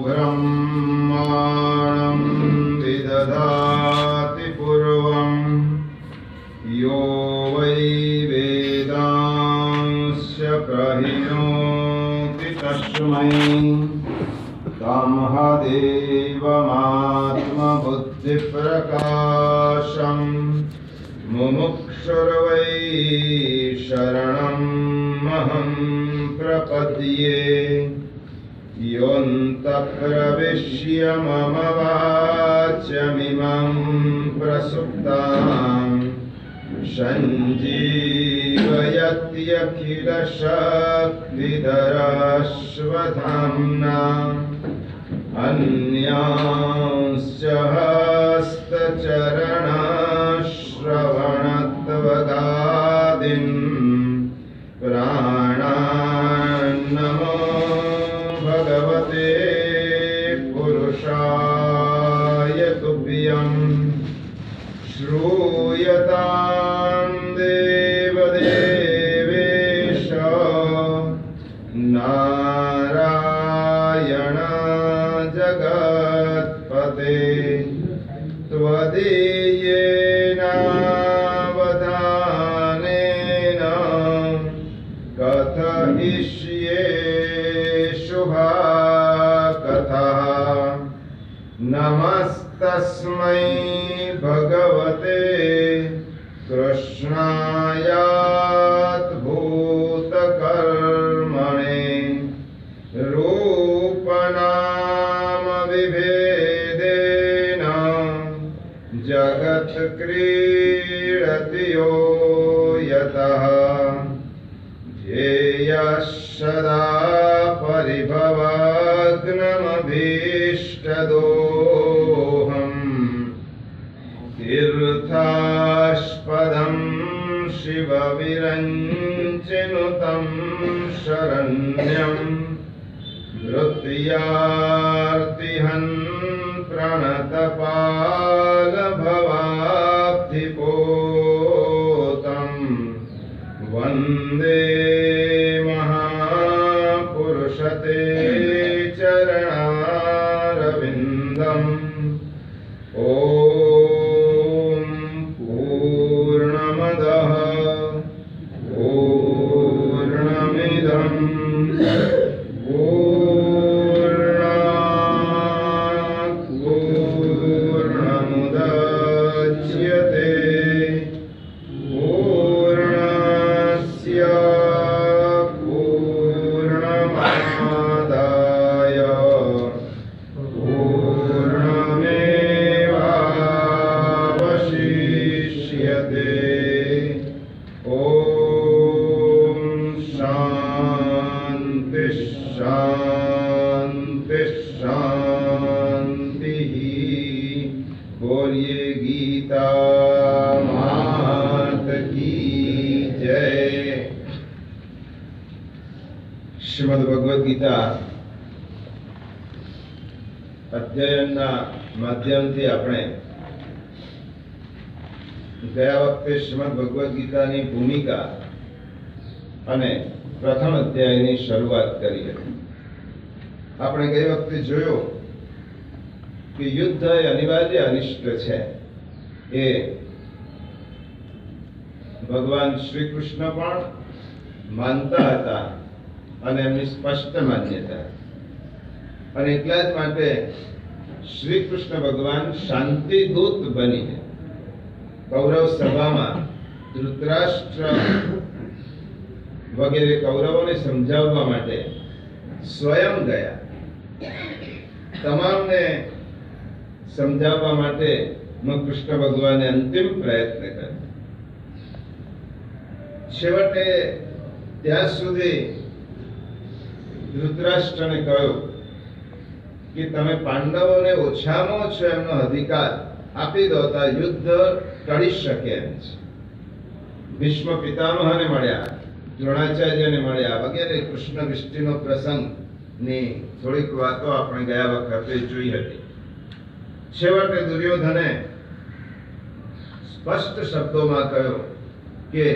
ब्रह्माणं विदधाति पूर्वं यो वै वेदांस्य प्रहिणोति तस्मै तमहदेवमात्मबुद्धिप्रकाशं मुमुक्षुर्वै शरणं महं प्रपद्ये योऽन्तःप्रविश्य मम वाच्यमिमं प्रसुप्तां सञ्जीवयत्यखिलशक्तिधराश्वधाम्ना अन्यांश्च हस्तचरणश्रवणत्वगादीन् प्राणान्नमो भगवते पुरुषाय तुभ्यं श्रूयतां देवदेवेश नारायण जगत्पते त्वदीयेनावधानेन कथयिष्ये शुभा नमस्तस्मै भगवते कृष्णायाद्भूतकर्मणे रूपनाम विभेदेन जगत्क्रीडति यो यतः ध्येयः सदा परिभवाग्नमभीष्टदोहम् तीर्थास्पदं शिवविरञ्चिनुतं शरण्यं मृत्यार्तिहं प्रणतपालभवाब्धिपोतं वन्दे महापुरुषते चरणारविन्दम् ॐ पूर्णमदः पूर्णमिदं पूर्णात् पूर्णमुदच्यते पूर्णस्य पूर्णमादाय पूर्णमेवावशिष्यते। ॐ शान्ति शान्ति शान्तिः। बोलिए गीता मात की जय। શ્રીમદ ભગવદ્ ગીતા અધ્યયનના માધ્યમથી આપણે ગયા વખતે શ્રીમદ ભગવદ્ ગીતાની ભૂમિકા અને પ્રથમ અધ્યાયની શરૂઆત કરી હતી. આપણે ગઈ વખતે જોયું કે યુદ્ધ એ અનિવાર્ય અનિષ્ટ છે. એ ભગવાન શ્રી કૃષ્ણ પણ માનતા હતા અને એમની સ્પષ્ટ માન્યતા. અને એટલા જ માટે શ્રી કૃષ્ણ ભગવાન શાંતિદૂત બનીને કૌરવ સભામાં ધૃતરાષ્ટ્ર વગેરે કૌરવોને સમજાવવા માટે સ્વયં ગયા. તમામને સમજાવવા માટે કૃષ્ણ ભગવાને અંતિમ પ્રયત્ન કર્યો. છેવટે ત્યાં સુધી ધૃતરાષ્ટ્રને કહ્યું કે તમે પાંડવોને ઓછામાં ઓછો એમનો અધિકાર આપી દો તો યુદ્ધ ટળી શકે એમ છે. ભીષ્મ પિતામહને મળ્યા, દ્રોણાચાર્યને મળ્યા વગેરે કૃષ્ણ વિષ્ટિનો પ્રસંગની થોડીક વાતો આપણે ગયા વખતે જોઈ હતી. છેવટે દુર્યોધને સ્પષ્ટ શબ્દોમાં કહ્યું કે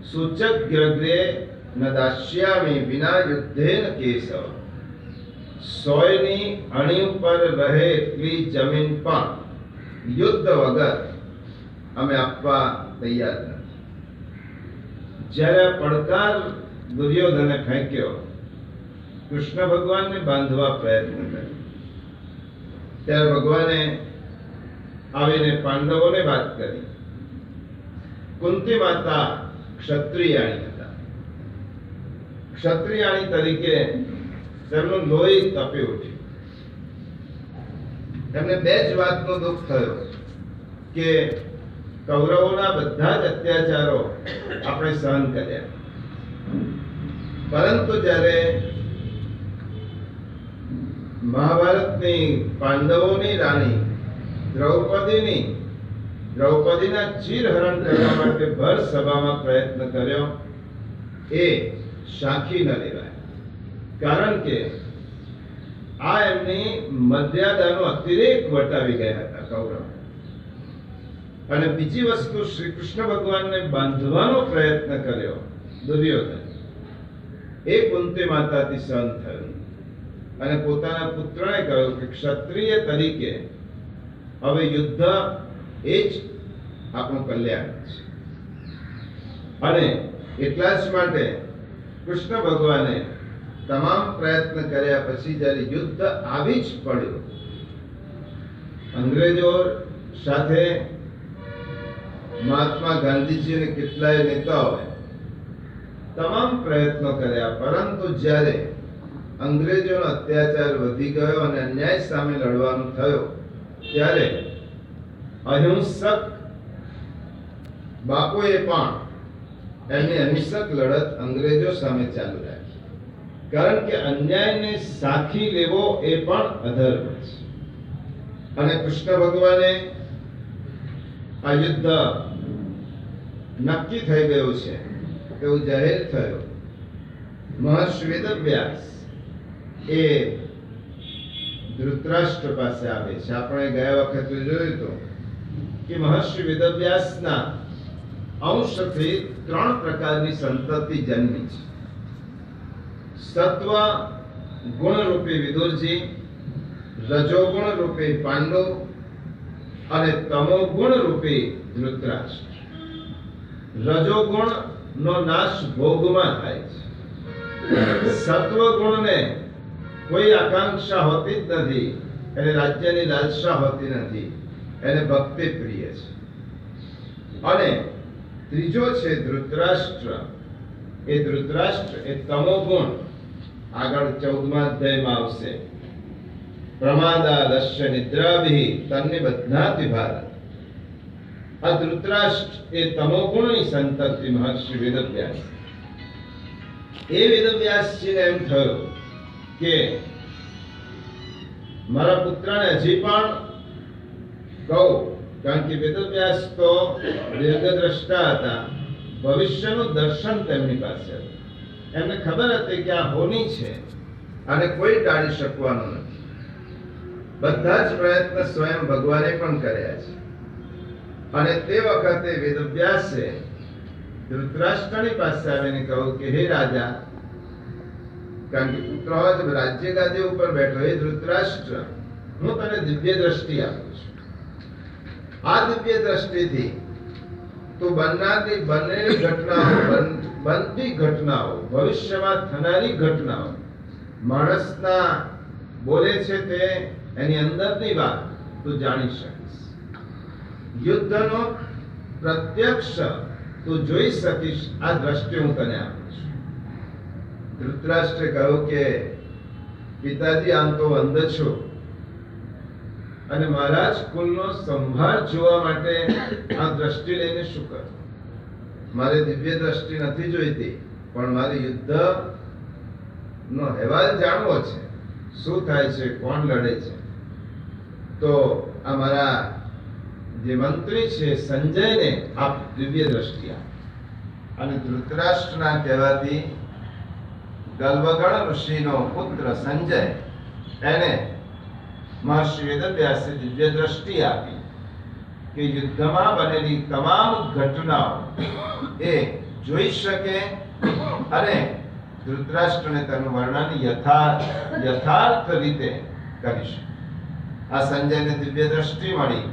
સૂચક ગ્રગ્રે ન દાસ્યામિ વિના યુદ્ધેન કેશવ. સોયની અણી ઉપર રહે એટલી જમીન પણ યુદ્ધ વગર અમે આપવા તૈયાર નથી. જ્યારે આ પડકાર દુર્યોધને ફેંક્યો, કૃષ્ણ ભગવાનને બાંધવા પ્રયત્ન કર્યો, ત્યારે ભગવાને આવીને પાંડવોને વાત કરી. કુંતી માતા ક્ષત્રિયાણી હતા. ક્ષત્રિયાણી તરીકે તેમનું લોહી તપી ઉઠ્યું. તેમને બે જ વાતનો દુઃખ થયો કે કૌરવોના બધા જ અત્યાચારો આપણે સહન કર્યા, પરંતુ જ્યારે મહાભારતની પાંડવોની રાણી દ્રૌપદીના ચીરહરણ કરવા માટે ભર સભામાં પ્રયત્ન કર્યો, એ સાખી ન લેવાય. કારણ કે આ એમની મર્યાદાનો અતિરેક વટાવી ગયા હતા કૌરવ. અને બીજી વસ્તુ, શ્રી કૃષ્ણ ભગવાનને બાંધવાનો પ્રયત્ન કર્યો દુર્યોધન, એ કુંતી માતાથી સહન થયું. અને પોતાના પુત્રને કહ્યું કે ક્ષત્રિય તરીકે હવે યુદ્ધ એ જ આપણું કલ્યાણ છે. અને એટલા જ માટે કૃષ્ણ ભગવાને તમામ પ્રયત્ન કર્યા પછી જ્યારે યુદ્ધ આવી જ પડ્યું, અંગ્રેજો સાથે મહાત્મા ગાંધીજી અને કેટલાય નેતાઓએ તમામ પ્રયત્નો કર્યા, પરંતુ જ્યારે અંગ્રેજોનો અત્યાચાર વધી ગયો અને અન્યાય સામે લડવાનું થયું, ત્યારે અહિંસક બાપુએ પણ એમની અહિંસક લડત અંગ્રેજો સામે ચાલુ રાખી. કારણ કે અન્યાયને સાખી લેવો એ પણ અધર્મ છે. અને કૃષ્ણ ભગવાને આ યુદ્ધ નક્કી થઈ ગયું છે તેવું જાહેર થયું. મહર્ષિ વેદવ્યાસ એ ધૃતરાષ્ટ્ર પાસે આવે છે. આપણે ગયા વખતે જોયું હતું કે મહર્ષિ વેદવ્યાસના અંશથી 3 પ્રકારની સંતતિ જન્મી છે. સત્વ ગુણ રૂપી વિદુરજી, રજોગુણ રૂપી પાંડુ અને તમોગુણ રૂપી ધૃતરાષ્ટ્ર. રજોગુણ નો નાશ ભોગમાં થાય છે. સત્વગુણને કોઈ આકાંક્ષા હોતી જ નથી, એને રાજ્યની લાલસા હોતી નથી, એને ભક્તિ પ્રિય છે. અને ત્રીજો છે ધૃતરાષ્ટ્ર. એ ધૃતરાષ્ટ્ર એ તમોગુણ, આગળ 14મા અધ્યાયમાં આવશે. પ્રમાદાલસ્ય નિદ્રાભિ તન્નિબધ્નાતિ ભારત. આ ધૃતરાષ્ટ્ર એ તમોગુણની સંતતિ મહર્ષિ વેદવ્યાસ. એ વેદવ્યાસજીને એમ થયું કે મારા પુત્રને હજી પણ કહું, કારણ કે વેદવ્યાસ તો દીર્ઘદ્રષ્ટા હતા, ભવિષ્યનું દર્શન તેમની પાસે હતું. એમને ખબર હતી કે આ હોની છે અને કોઈ ટાળી શકવાનું નથી. બધા જ પ્રયત્ન સ્વયં ભગવાને પણ કર્યા છે. અને તે વખતે વેદવ્યાસે ધૃતરાષ્ટ્રની પાસે આવીને કહ્યું કે હે રાજા, કારણ કે પુત્ર જ રાજ્ય ગાદી ઉપર બેઠો, હે ધૃતરાષ્ટ્ર, હું તને દિવ્ય દ્રષ્ટિ આપું છું. આ દિવ્ય દ્રષ્ટિથી તું બનનારી બનેલી ઘટનાઓ, બનતી ઘટનાઓ, ભવિષ્યમાં થનારી ઘટનાઓ, માણસના બોલે છે તે એની અંદરની વાત તું જાણી શકીશ. યુદ્ધનો પ્રત્યક્ષ તું જોઈ શકીશ. આ દ્રષ્ટિ હું તને આપું છું. ધૃતરાષ્ટ્રે કહ્યું કે પિતાજી, આમ તો અંધ છું અને મારા જ કુલનો સંભાર જોવા માટે આ દ્રષ્ટિ લઈને શું કરું? મારે દિવ્ય દ્રષ્ટિ નથી જોઈતી, પણ મારે યુદ્ધ નો અહેવાલ જાણવો છે. શું થાય છે, કોણ લડે છે. તો આ મારા જે મંત્રી છે સંજયને આપ દિવ્ય દ્રષ્ટિ આપ. અને ધૃતરાષ્ટ્રના કહેવાથી ગલ્વગણ ઋષિનો પુત્ર સંજય, એને મહર્ષિ વેદવ્યાસે દિવ્ય દ્રષ્ટિ આપી કે યુદ્ધમાં બનેલી તમામ ઘટનાઓ એ જોઈ શકે અને ધૃતરાષ્ટ્રને તેનું વર્ણન યથાર્થ રીતે કરીશું. આ સંજયને દિવ્ય દ્રષ્ટિ મળી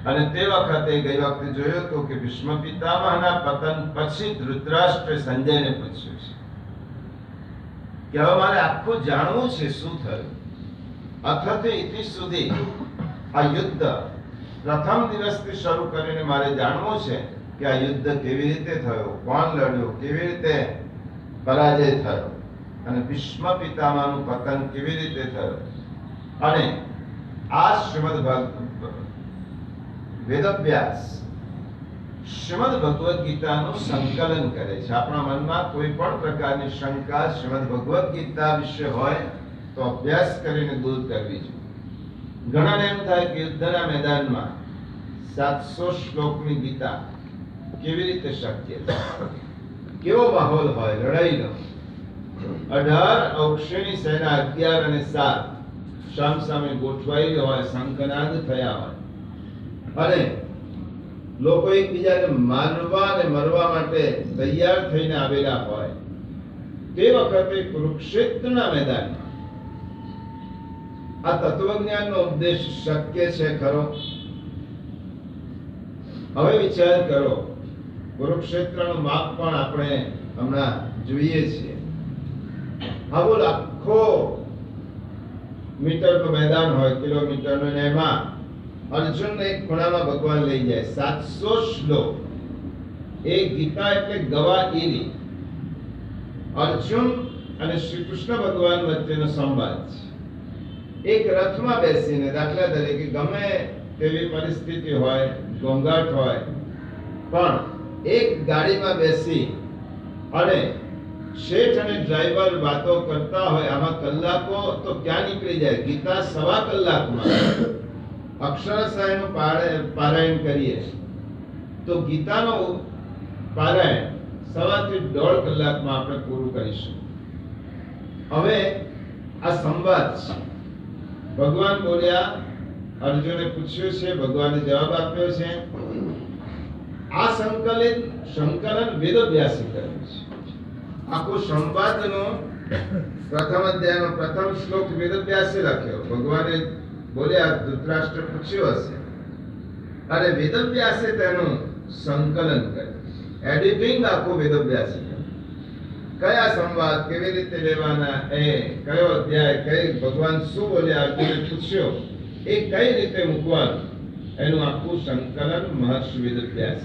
અને તે વખતે ગઈ વખતે જોયું હતું કે ભીષ્મ પિતામહના પતન પછી ધૃતરાષ્ટ્રે સંજયને પૂછ્યું છે કે હવે મારે આખું જાણવું છે શું થયું. અથથી ઇતિ સુધી આ યુદ્ધ પ્રથમ દિવસથી શરૂ કરીને મારે જાણવું છે કે આ યુદ્ધ કેવી રીતે થયું, કોણ લડ્યું, કેવી રીતે પરાજય થયો અને ભીષ્મ પિતામહનું પતન કેવી રીતે થયું. અને આ વેદવ્યાસ શ્રીમદ ભગવદ્ ગીતાનું સંકલન કરે છે. આપણા મનમાં કોઈ પણ પ્રકારની શંકા શ્રીમદ ભગવદ્ ગીતા વિશે હોય તો અભ્યાસ કરીને દૂર કરવી જોઈએ. ઘણાને એમ થાય કે યુદ્ધના મેદાનમાં 700 શ્લોકની ગીતા કેવી રીતે શક્ય છે, કેવો માહોલ હોય લડાઈનો. 18 અક્ષની સેના 11 અને 7 સામસામે ગોઠવાઈ હોય, શંખનાદ થયા હોય અને લોકો એકબીજાને મારવા અને મરવા માટે તૈયાર થઈને આવેલા હોય. તે વખતે કુરુક્ષેત્રના મેદાનમાં આ તત્વજ્ઞાનનો ઉપદેશ શક્ય છે ખરો? હવે વિચાર કરો, કુરુક્ષેત્રનું માપ પણ આપણે હમણાં જોઈએ છીએ. આવો લાખો મીટરનું મેદાન હોય, કિલોમીટરનું, ને એમાં અર્જુનને એક ખૂણામાં ભગવાન લઈ જાય. 700 શ્લોક. એ ગીતા એટલે ગવાઈની. અર્જુન અને શ્રી કૃષ્ણ ભગવાન વચ્ચેનો સંવાદ છે. એક રથમાં બેસીને, દાખલા તરીકે ગમે તેવી પરિસ્થિતિ હોય, ઘોંઘાટ હોય, પણ એક ગાડીમાં બેસી અને શેઠ અને ડ્રાઈવર વાતો કરતા હોય, આમાં કલાકો તો ક્યાં નીકળી જાય. ગીતા 1.25 કલાકમાં અક્ષરશઃ એનું પારાયણ કરીએ તો ગીતાનું પારાયણ 1.25 થી 1.5 કલાકમાં આપણે પૂરું કરીશું. હવે આ સંવાદ છે. ભગવાન બોલ્યા, અર્જુને પૂછ્યું છે, ભગવાને જવાબ આપ્યો છે. આ સંકલન વેદવ્યાસે કર્યું છે. આખું સંવાદનો પ્રથમ અધ્યાયનો પ્રથમ શ્લોક વેદવ્યાસે લખ્યો. ભગવાને બોલ્યા, ધૃતરાષ્ટ્ર પૂછ્યું હશે અને વેદવ્યાસે તેનું સંકલન કર્યું. એડિટિંગ આખું વેદવ્યાસે કર્યું. કયા સંવાદ કેવી રીતે લેવાના, એ કયો અધ્યાય, કઈ ભગવાન શું બોલ્યા, અર્જુને પૂછ્યો, એ કઈ રીતે મૂકવાનું, એનું આખું સંકલન મહર્ષિ વેદવ્યાસ.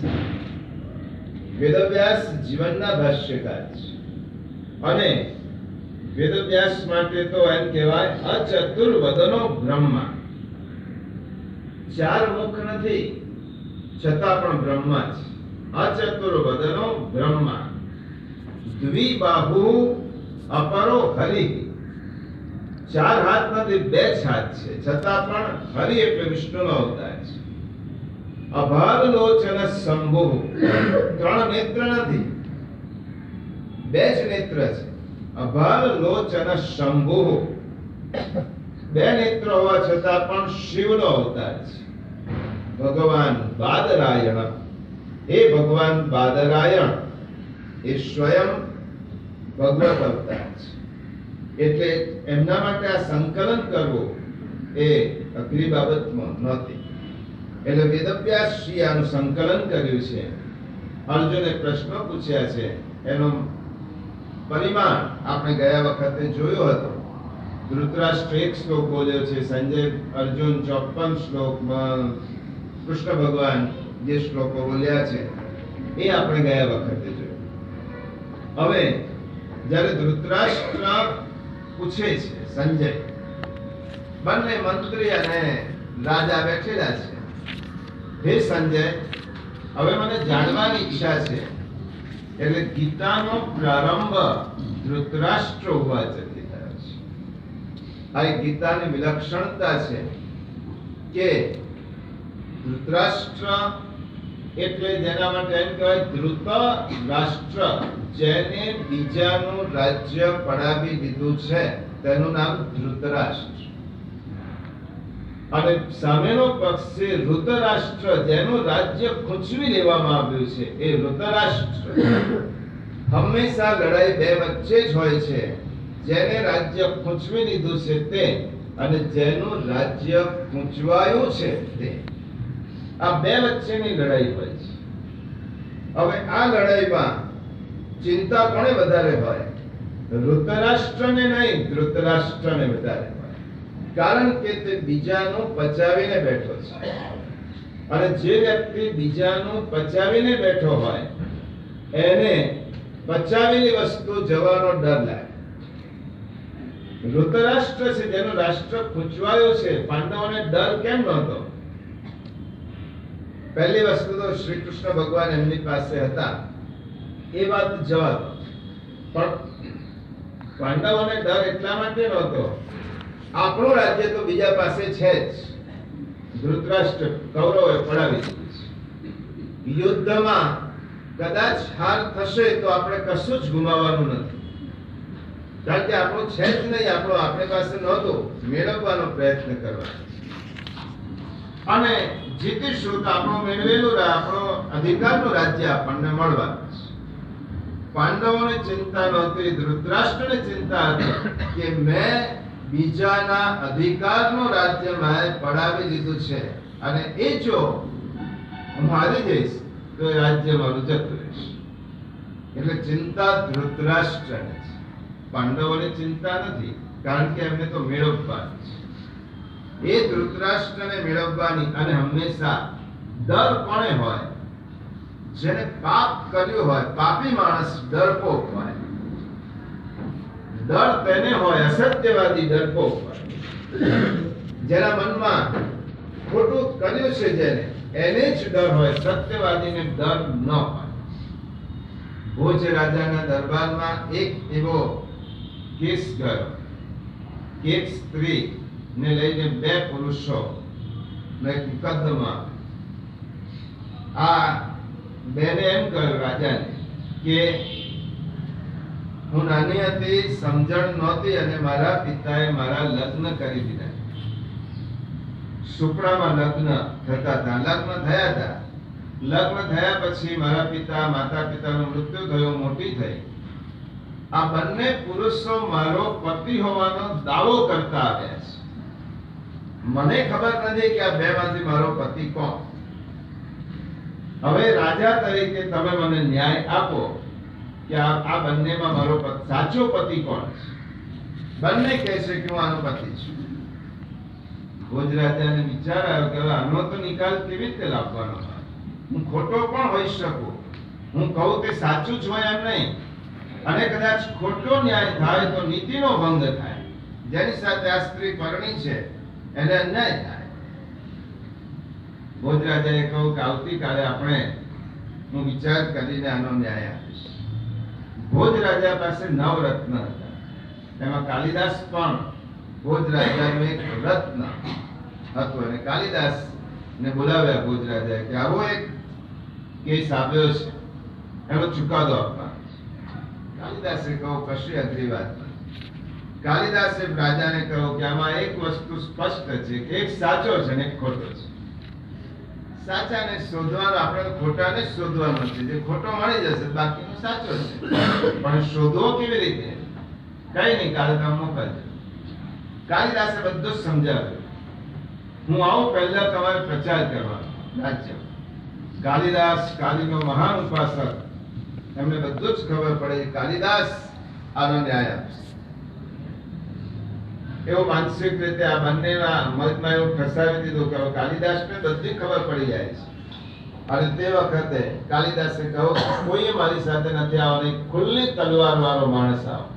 વેદવ્યાસ જીવનના ભાષ્યકાર છે અને વેદવ્યાસ માટે તો એમ કહેવાય અચતુર્વદનો બ્રહ્મા. 4 મુખ નથી છતાં પણ બ્રહ્મા છે. અચતુર્વદનો બ્રહ્મા, દ્વિબાહુ અપરો હરિ. 4 હાથ નથી, 2 જ હાથ છે, છતાં પણ હરિ એટલે વિષ્ણુનો અવતાર છે. અભાવલોચન શંભુ, 3 નેત્ર નથી, 2 જ નેત્ર છે. અભાવલોચન શંભુ, 2 નેત્ર હોવા છતાં પણ શિવનો અવતાર છે. ભગવાન બાદરાયણ, એ ભગવાન બાદરાયણ એ સ્વયં ભગવત અવતાર છે. એટલે એમના માટે આ સંકલન કરવું એ અઘરી બાબતમાં નહોતી. એટલે વેદવ્યાસજી આનું સંકલન કર્યું છે. અર્જુને પ્રશ્નો પૂછ્યા છે, એનું પરિમાણ આપણે ગયા વખતે જોયો હતો. ધૃતરાષ્ટ્ર 1 શ્લોક બોલ્યો છે, સંજય અર્જુન 54 શ્લોકમાં કૃષ્ણ ભગવાન જે શ્લોકો બોલ્યા છે એ આપણે ગયા વખતે જોયું. હવે જ્યારે ધૃતરાષ્ટ્ર પૂછે છે, સંજય, બંને મંત્રી અને રાજા બેઠેલા છે, હે સંજય, હવે મને જાણવાની ઈચ્છા છે. એટલે ગીતાનો પ્રારંભ ધૃતરાષ્ટ્ર ઉવાચથી થયો છે. આ ગીતાની વિલક્ષણતા છે કે ધૃતરાષ્ટ્ર એટલે જેના માટે એમ કહેવાય ધૃત રાષ્ટ્ર, જેને બીજાનું રાજ્ય પડાવી દીધું છે તેનું નામ ધૃતરાષ્ટ્ર. અને સામેનો પક્ષ છે ઋતરાષ્ટ્ર, જેનું રાજ્ય ખૂંચવી લેવામાં આવ્યું છે, એ ઋતરાષ્ટ્ર. હંમેશા લડાઈ બે વચ્ચે જ હોય છે, જેને રાજ્ય ખૂંચવી લીધું છે તે અને જેનું રાજ્ય ખૂંચવાયું છે તે. આ બે વચ્ચેની લડાઈ હોય છે. હવે આ લડાઈમાં ચિંતા કોને વધારે હોય? ધૃતરાષ્ટ્રને નહીં, ધૃતરાષ્ટ્રને વધારે હોય. કારણ કે તે બીજાનું પચાવીને બેઠો છે, અને જે વ્યક્તિ બીજાનું પચાવીને બેઠો હોય એને પચાવેલી વસ્તુ જવાનો ડર લાગે. ધૃતરાષ્ટ્ર છે જેનો રાષ્ટ્ર ખૂંચવાયો છે, પાંડવોને ડર કેમ નહોતો? પહેલી વસ્તુ તો શ્રી કૃષ્ણ ભગવાન એમની પાસે હતા એ વાત જવા દો, પણ પાંડવોને ડર એટલા માટે નહોતો, આપણું રાજ્ય તો બીજા પાસે છે જ. ધૃતરાષ્ટ્ર કૌરવોએ પડાવી દીધું છે. યુદ્ધમાં કદાચ હાર થશે તો આપણે કશું જ ગુમાવવાનું નથી, કારણ કે આપણું છે જ નહીં, આપણું આપણી પાસે નહોતું, મેળવવાનો પ્રયત્ન કરવાનો. અને જીતીશું તો આપણું મેળવેલું આપણો અધિકારનું રાજ્ય આપણને મળવાનું છે. પાંડવોને ચિંતા નહોતી, ધૃતરાષ્ટ્રને ચિંતા હતી કે મેં બીજાના અધિકારનું રાજ્ય મારે પડાવી દીધું છે, અને એ જો હું હારી જઈશ તો એ રાજ્ય મારું જતું રહેશે. એટલે ચિંતા ધૃતરાષ્ટ્રને છે, પાંડવોની ચિંતા નથી, કારણ કે એમને તો મેળવવાનું છે. એ ધૃતરાષ્ટ્રને મેળવવાની. અને હંમેશા ડર કોને હોય? જેને પાપ કર્યું હોય, પાપી માણસ ડરપોક હોય. ડર તેને હોય, અસત્યવાદી ડરપોક હોય. જેના મનમાં ખોટું કર્યું છે જેને, એને જ ડર હોય, સત્યવાદીને ડર ન હોય. ભોજ રાજાના દરબારમાં એક એવો કેસ ગયો કે એક સ્ત્રી ને લઈને બે પુરુષો ને મુકદ્દમા. આ બેને એમ કહ્યું રાજાને કે હું નાની હતી, સમજણ નહોતી, અને મારા પિતાએ મારા લગ્ન કરી દીધા. સુપડામાં લગ્ન થતા હતા, લગ્ન થયા હતા. લગ્ન થયા પછી મારા પિતા, માતા પિતાનું મૃત્યુ થયું, મોટી થઈ. આ બંને પુરુષો મારો પતિ હોવાનો દાવો કરતા આવ્યા છે. મને ખબર નથી કે આ બે માંથી મારો પતિ કોણ. હવે રાજા તરીકે તમે મને ન્યાય આપો કે આ બંનેમાં મારો સાચો પતિ કોણ છે. બંને કહે છે કે હું આનો પતિ છું. ભોજ રાજાને વિચાર આવ્યો કે હવે આનો તો નિકાલ કેવી રીતે લાવવાનો? હું ખોટો પણ હોઈ શકું, હું કહું તે સાચું જ હોય એમ નહીં, અને કદાચ ખોટો ન્યાય થાય તો નીતિનો ભંગ થાય. જેની સાથે આ સ્ત્રી પરણી છે એને અન્યાય થાય. ભોજ રાજાએ કહ્યું કે આવતીકાલે આપણે હું વિચાર કરીને આનો ન્યાય આપીશ. ભોજ રાજા પાસે 9 રત્ન હતા, એમાં કાલિદાસ પણ ભોજ રાજાનું એક રત્ન હતું. અને કાલિદાસ ને બોલાવ્યા ભોજ રાજાએ કે આવો એક કેસ આવ્યો છે, એનો ચુકાદો આપવાનો છે. કાલિદાસે કહ્યું કશી અઘરી વાત નથી. કાલિદાસે રાજાને કહ્યું કે આમાં એક વસ્તુ સ્પષ્ટ છે કે એક સાચો છે ને એક ખોટો છે. સાચાને શોધવાનો, આપણે ખોટાને શોધવાનો છે. જે ખોટો મળી જશે બાકીનો સાચો છે, પણ શોધવો કેવી રીતે? કઈ નહીં, કાલે તમે મોકલજો. કાલિદાસે બધું જ સમજાવ્યું. હું આવું પહેલા તમારે પ્રચાર કરવાનો રાજ્ય. કાલિદાસ, કાલીનો મહાન ઉપાસક, એમને બધું જ ખબર પડે કાલિદાસ આનો ન્યાય આપશે. એવો માનસિક રીતે આ બંનેના મગજમાં એવું ફસાવી દીધું કે કાલિદાસને બધી ખબર પડી જાય છે. અને તે વખતે કાલિદાસે કહ્યું કોઈ મારી સાથે નથી આવવાની, ખુલ્લી તલવાર વાળો માણસ આવો,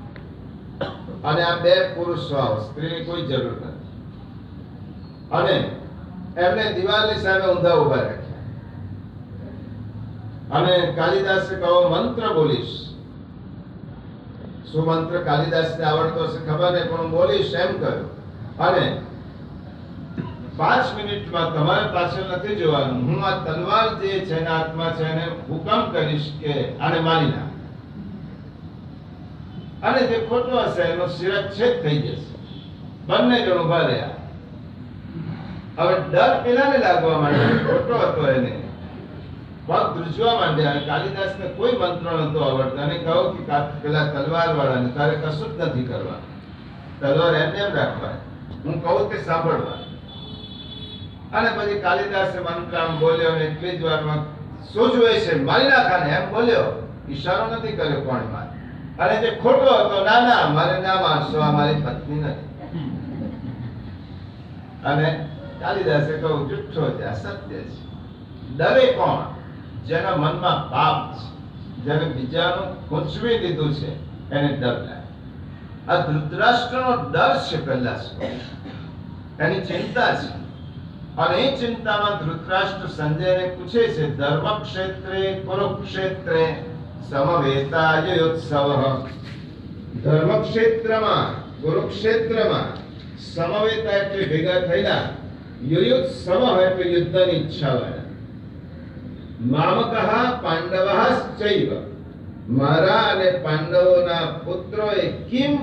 અને આ બે પુરુષો આવો, સ્ત્રીની કોઈ જરૂર નથી. અને એમને દિવાલની સામે ઊંધા ઉભા રાખ્યા. અને કાલિદાસે કહો મંત્ર બોલીશ. શું મંત્ર કાલિદાસને આવડતો હશે ખબર નહીં, પણ હું બોલીશ એમ કહ્યું. અને 5 મિનિટમાં તમારે પાછળ નથી જોવાનું, હું આ તલવાર જે છે એના હાથમાં છે એને હુકમ કરીશ કે આને મારી નાખ. અને જે ખોટો હશે એનો શિરચ્છેદ થઈ જશે. બંને જણ ઉભા રહ્યા. હવે ડર પેલાને લાગવા માંડ્યો, ખોટો હતો એને. પગ ધ્રુજવા માંડ્યા અને કાલિદાસને કોઈ મંત્ર નહોતો આવડતો અને કહ્યું કે પેલા તલવાર વાળાને તારે કશું જ નથી કરવા, તલવાર એમને એમ રાખવા, હું કહું તે સાંભળવા. અને પછી કાલિદાસે મંત્ર આમ બોલ્યો અને એટલી જ વારમાં શું જોઈએ છે મારી નાખાને એમ બોલ્યો, ઈશારો નથી કર્યો કોણ માર. અને જે ખોટો હતો, ના ના મારે ના મારશો, આ મારી પત્ની નથી. અને કાલિદાસે કહ્યું જુઠ્ઠો છે, આ સત્ય છે. ડરે કોણ? જેના મનમાં પાપ છે, જેને બીજાનું ખૂંચવી દીધું છે, એને ડર લાગે. આ ધૃતરાષ્ટ્રનો ડર છે પહેલા શું, એની ચિંતા છે. અને એ ચિંતામાં ધૃતરાષ્ટ્ર સંજયને પૂછે છે, ધર્મ ક્ષેત્રે કુરુક્ષેત્રે સમવેતાયુત્સવ. ધર્મ ક્ષેત્રમાં કુરુક્ષેત્રમાં સમવેતા એટલે ભેગા થયેલા, યુયુત્સવ એટલે યુદ્ધની ઈચ્છા વાળા. મામકઃ પાંડવશ્ચૈવ, મારા અને પાંડવોના પુત્રોએ કિમ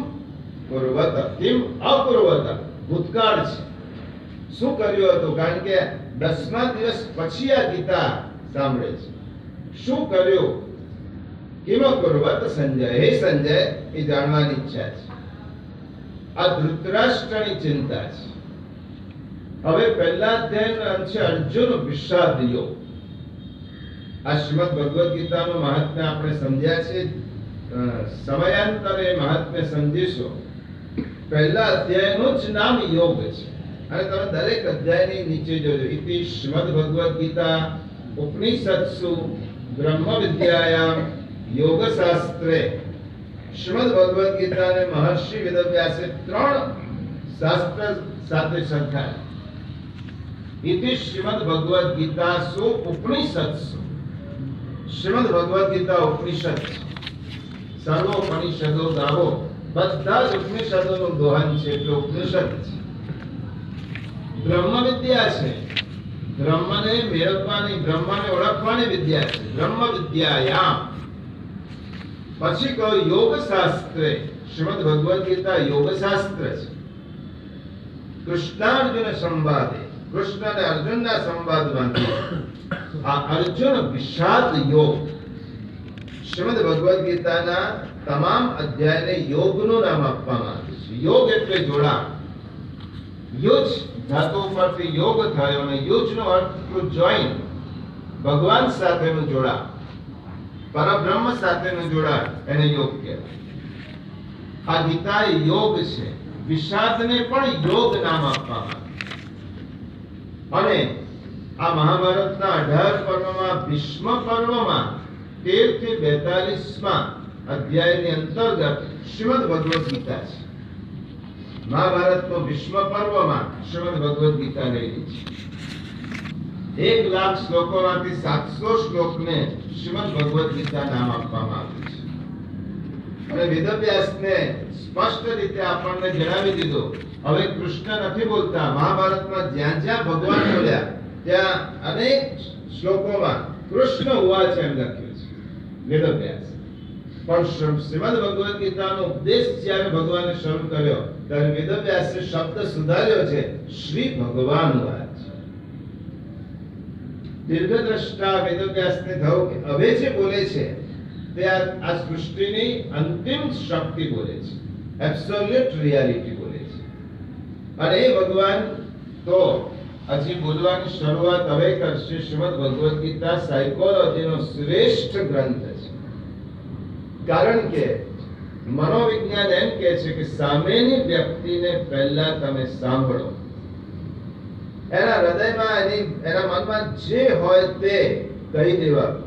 કુર્વત કિમ અકુર્વત, ભૂતકાળ છે, શું કર્યું હતું? કારણ કે 10મા દિવસ પછી આ ગીતા સાંભળે છે. શું કર્યું? કિમ કુર્વત સંજય, હે સંજય, એ જાણવાની ઈચ્છા છે. આ ધૃતરાષ્ટ્રની ચિંતા છે. હવે પહેલા અધ્યાયનો અંત છે અર્જુન વિષાદ યોગ. આ શ્રીમદ ભગવદ ગીતાનું મહાત્મ્ય આપણે સમજ્યા છે, સમયાંતરે મહાત્મ્ય સમજીશું. પહેલા અધ્યાયનું જ નામ યોગ છે. અને તમે દરેક અધ્યાયની નીચે જોજો, ઇતિ શ્રીમદ ભગવદ ગીતા ઉપનિષત્સુ બ્રહ્મ વિદ્યાયામ યોગ શાસ્ત્રે. શ્રીમદ ભગવદ ગીતાને મહર્ષિ વેદવ્યાસે 3 શાસ્ત્ર સાથે સરખાવી. ઇતિ શ્રીમદ ભગવદ ગીતાસુ ઉપનિષત્સુ. શ્રીમદ ભગવદ ગીતા ઉપનિષદ છે. સર્વોપનિષદો ગાવો, બધા જ ઉપનિષદોનું દોહન છે એટલે ઉપનિષદ છે. બ્રહ્મ વિદ્યા છે, બ્રહ્મને મેળવવાની, બ્રહ્મને ઓળખવાની વિદ્યા છે, બ્રહ્મ વિદ્યાયામ. પછી કહો યોગ શાસ્ત્રે. શ્રીમદ ભગવદ ગીતા યોગ શાસ્ત્ર છે. કૃષ્ણાર્જુન સંવાદે, કૃષ્ણ અને અર્જુનના સંવાદમાંથી આ અર્જુન વિષાદ યોગ. શ્રીમદ ભગવદ ગીતાના તમામ અધ્યાયને યોગનું નામ આપવામાં આવ્યું છે. યોગ એટલે જોડાણ. યુજ ધાતુ પરથી યોગ થયો અને યુજનો અર્થ ટુ જોઈન, ભગવાન સાથેનું જોડાણ, પરબ્રહ્મ સાથેનું જોડાણ, એને યોગ કહેવાય. આ ગીતા યોગ છે. વિષાદને પણ યોગ નામ આપવામાં આવ્યું. અને આ મહાભારતના 18 પર્વમાં ભીષ્મ પર્વમાં 13 થી 42માં અધ્યાયની અંતર્ગત શ્રીમદ ભગવદ ગીતા છે. મહાભારતનો ભીષ્મ પર્વમાં શ્રીમદ ભગવદ ગીતા રહેલી છે. 1 લાખ શ્લોકોમાંથી 700 શ્લોકને શ્રીમદ ભગવદ ગીતા નામ આપવામાં આવ્યું છે. અને વેદવ્યાસને સ્પષ્ટ રીતે આપણને જણાવી દીધું, હવે કૃષ્ણ નથી બોલતા. મહાભારતમાં જ્યાં જ્યાં ભગવાન બોલ્યા ત્યાં અનેક શ્લોકોમાં કૃષ્ણ ઉવાચ એમ લખ્યું છે વેદવ્યાસ. પણ શ્રીમદ ભગવદ ગીતાનો ઉપદેશ જ્યારે ભગવાને શરૂ કર્યો ત્યારે વેદવ્યાસે શબ્દ સુધાર્યો છે, શ્રી ભગવાન ઉવાચ. દીર્ઘદ્રષ્ટા વેદવ્યાસને થયું કે હવે જે બોલે છે તે આ સૃષ્ટિની અંતિમ શક્તિ બોલે છે, એબ્સોલ્યુટ રિયાલિટી બોલે છે. અને એ ભગવાન તો હજી બોલવાની શરૂઆત હવે કરશે. શ્રીમદ ભગવદ ગીતા સાયકોલોજીનો શ્રેષ્ઠ ગ્રંથ છે. કારણ કે મનોવિજ્ઞાન એમ કહે છે કે સામેની વ્યક્તિને પહેલા તમે સાંભળો, એના હૃદયમાં, એના મનમાં જે હોય તે કહી દેવાનું.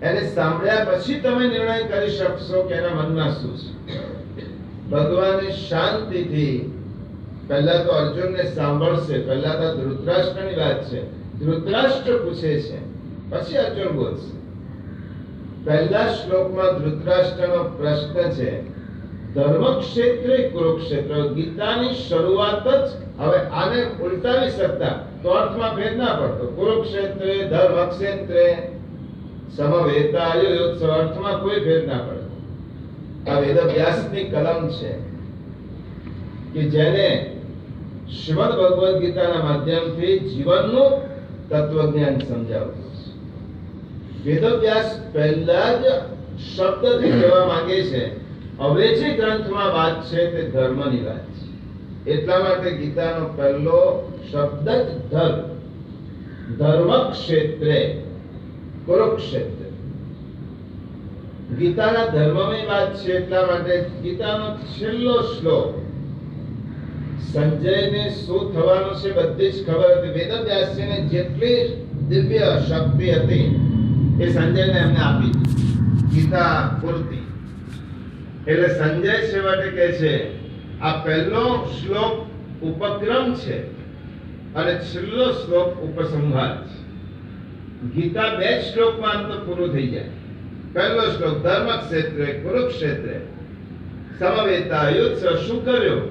એને સાંભળ્યા પછી તમે નિર્ણય કરી શકશો કે એના મનમાં શું છે. ભગવાને શાંતિથી પહેલા તો અર્જુનને સાંભળશે. પહેલા તો ધૃતરાષ્ટ્રની વાત છે. ધૃતરાષ્ટ્ર પૂછે છે, પછી અર્જુન બોલશે. પહેલા શ્લોકમાં ધૃતરાષ્ટ્રનો પ્રશ્ન છે, ધર્મ ક્ષેત્રે કુરુક્ષેત્ર. ગીતાની શરૂઆત જ હવે આને ઉલટાવી શકતા તો અર્થમાં ભેદ ના પડતો. કુરુક્ષેત્રે, ધર્મક્ષેત્રે, સમવેતાયુત્સવ, અર્થમાં કોઈ ભેદ ના પડતો. આ વેદવ્યાસની કલમ છે કે જેને શ્રીમદ ભગવદ ગીતાના માધ્યમથી જીવનનું તત્વજ્ઞાન સમજાવતું છે। વેદવ્યાસ પહેલા જ શબ્દથી કહેવા માંગે છે હવે જે ગ્રંથમાં વાત છે તે ધર્મની વાત છે, એટલા માટે ગીતાનો પહેલો શબ્દ જ ધર્મ, ધર્મ ક્ષેત્રે કુરુક્ષેત્ર, ગીતાના ધર્મની વાત છે, એટલા માટે ગીતાનો છેલ્લો શ્લોક સંજયને શું થવાનું છે બધી જ ખબર હતી। વેદવ્યાસજીને જેટલી દિવ્ય શક્તિ હતી એ સંજયને એમને આપી ગીતા પૂરતી। એટલે સંજય છેવટે કહે છે આ પહેલો શ્લોક ઉપક્રમ છે અને છેલ્લો શ્લોક ઉપસંહાર છે। ગીતા 2 શ્લોકમાં અંત પૂરું થઈ જાય। પહેલો શ્લોક ધર્મ ક્ષેત્રે કુરુક્ષેત્રે સમવેતા યુદ્ધ શું કર્યો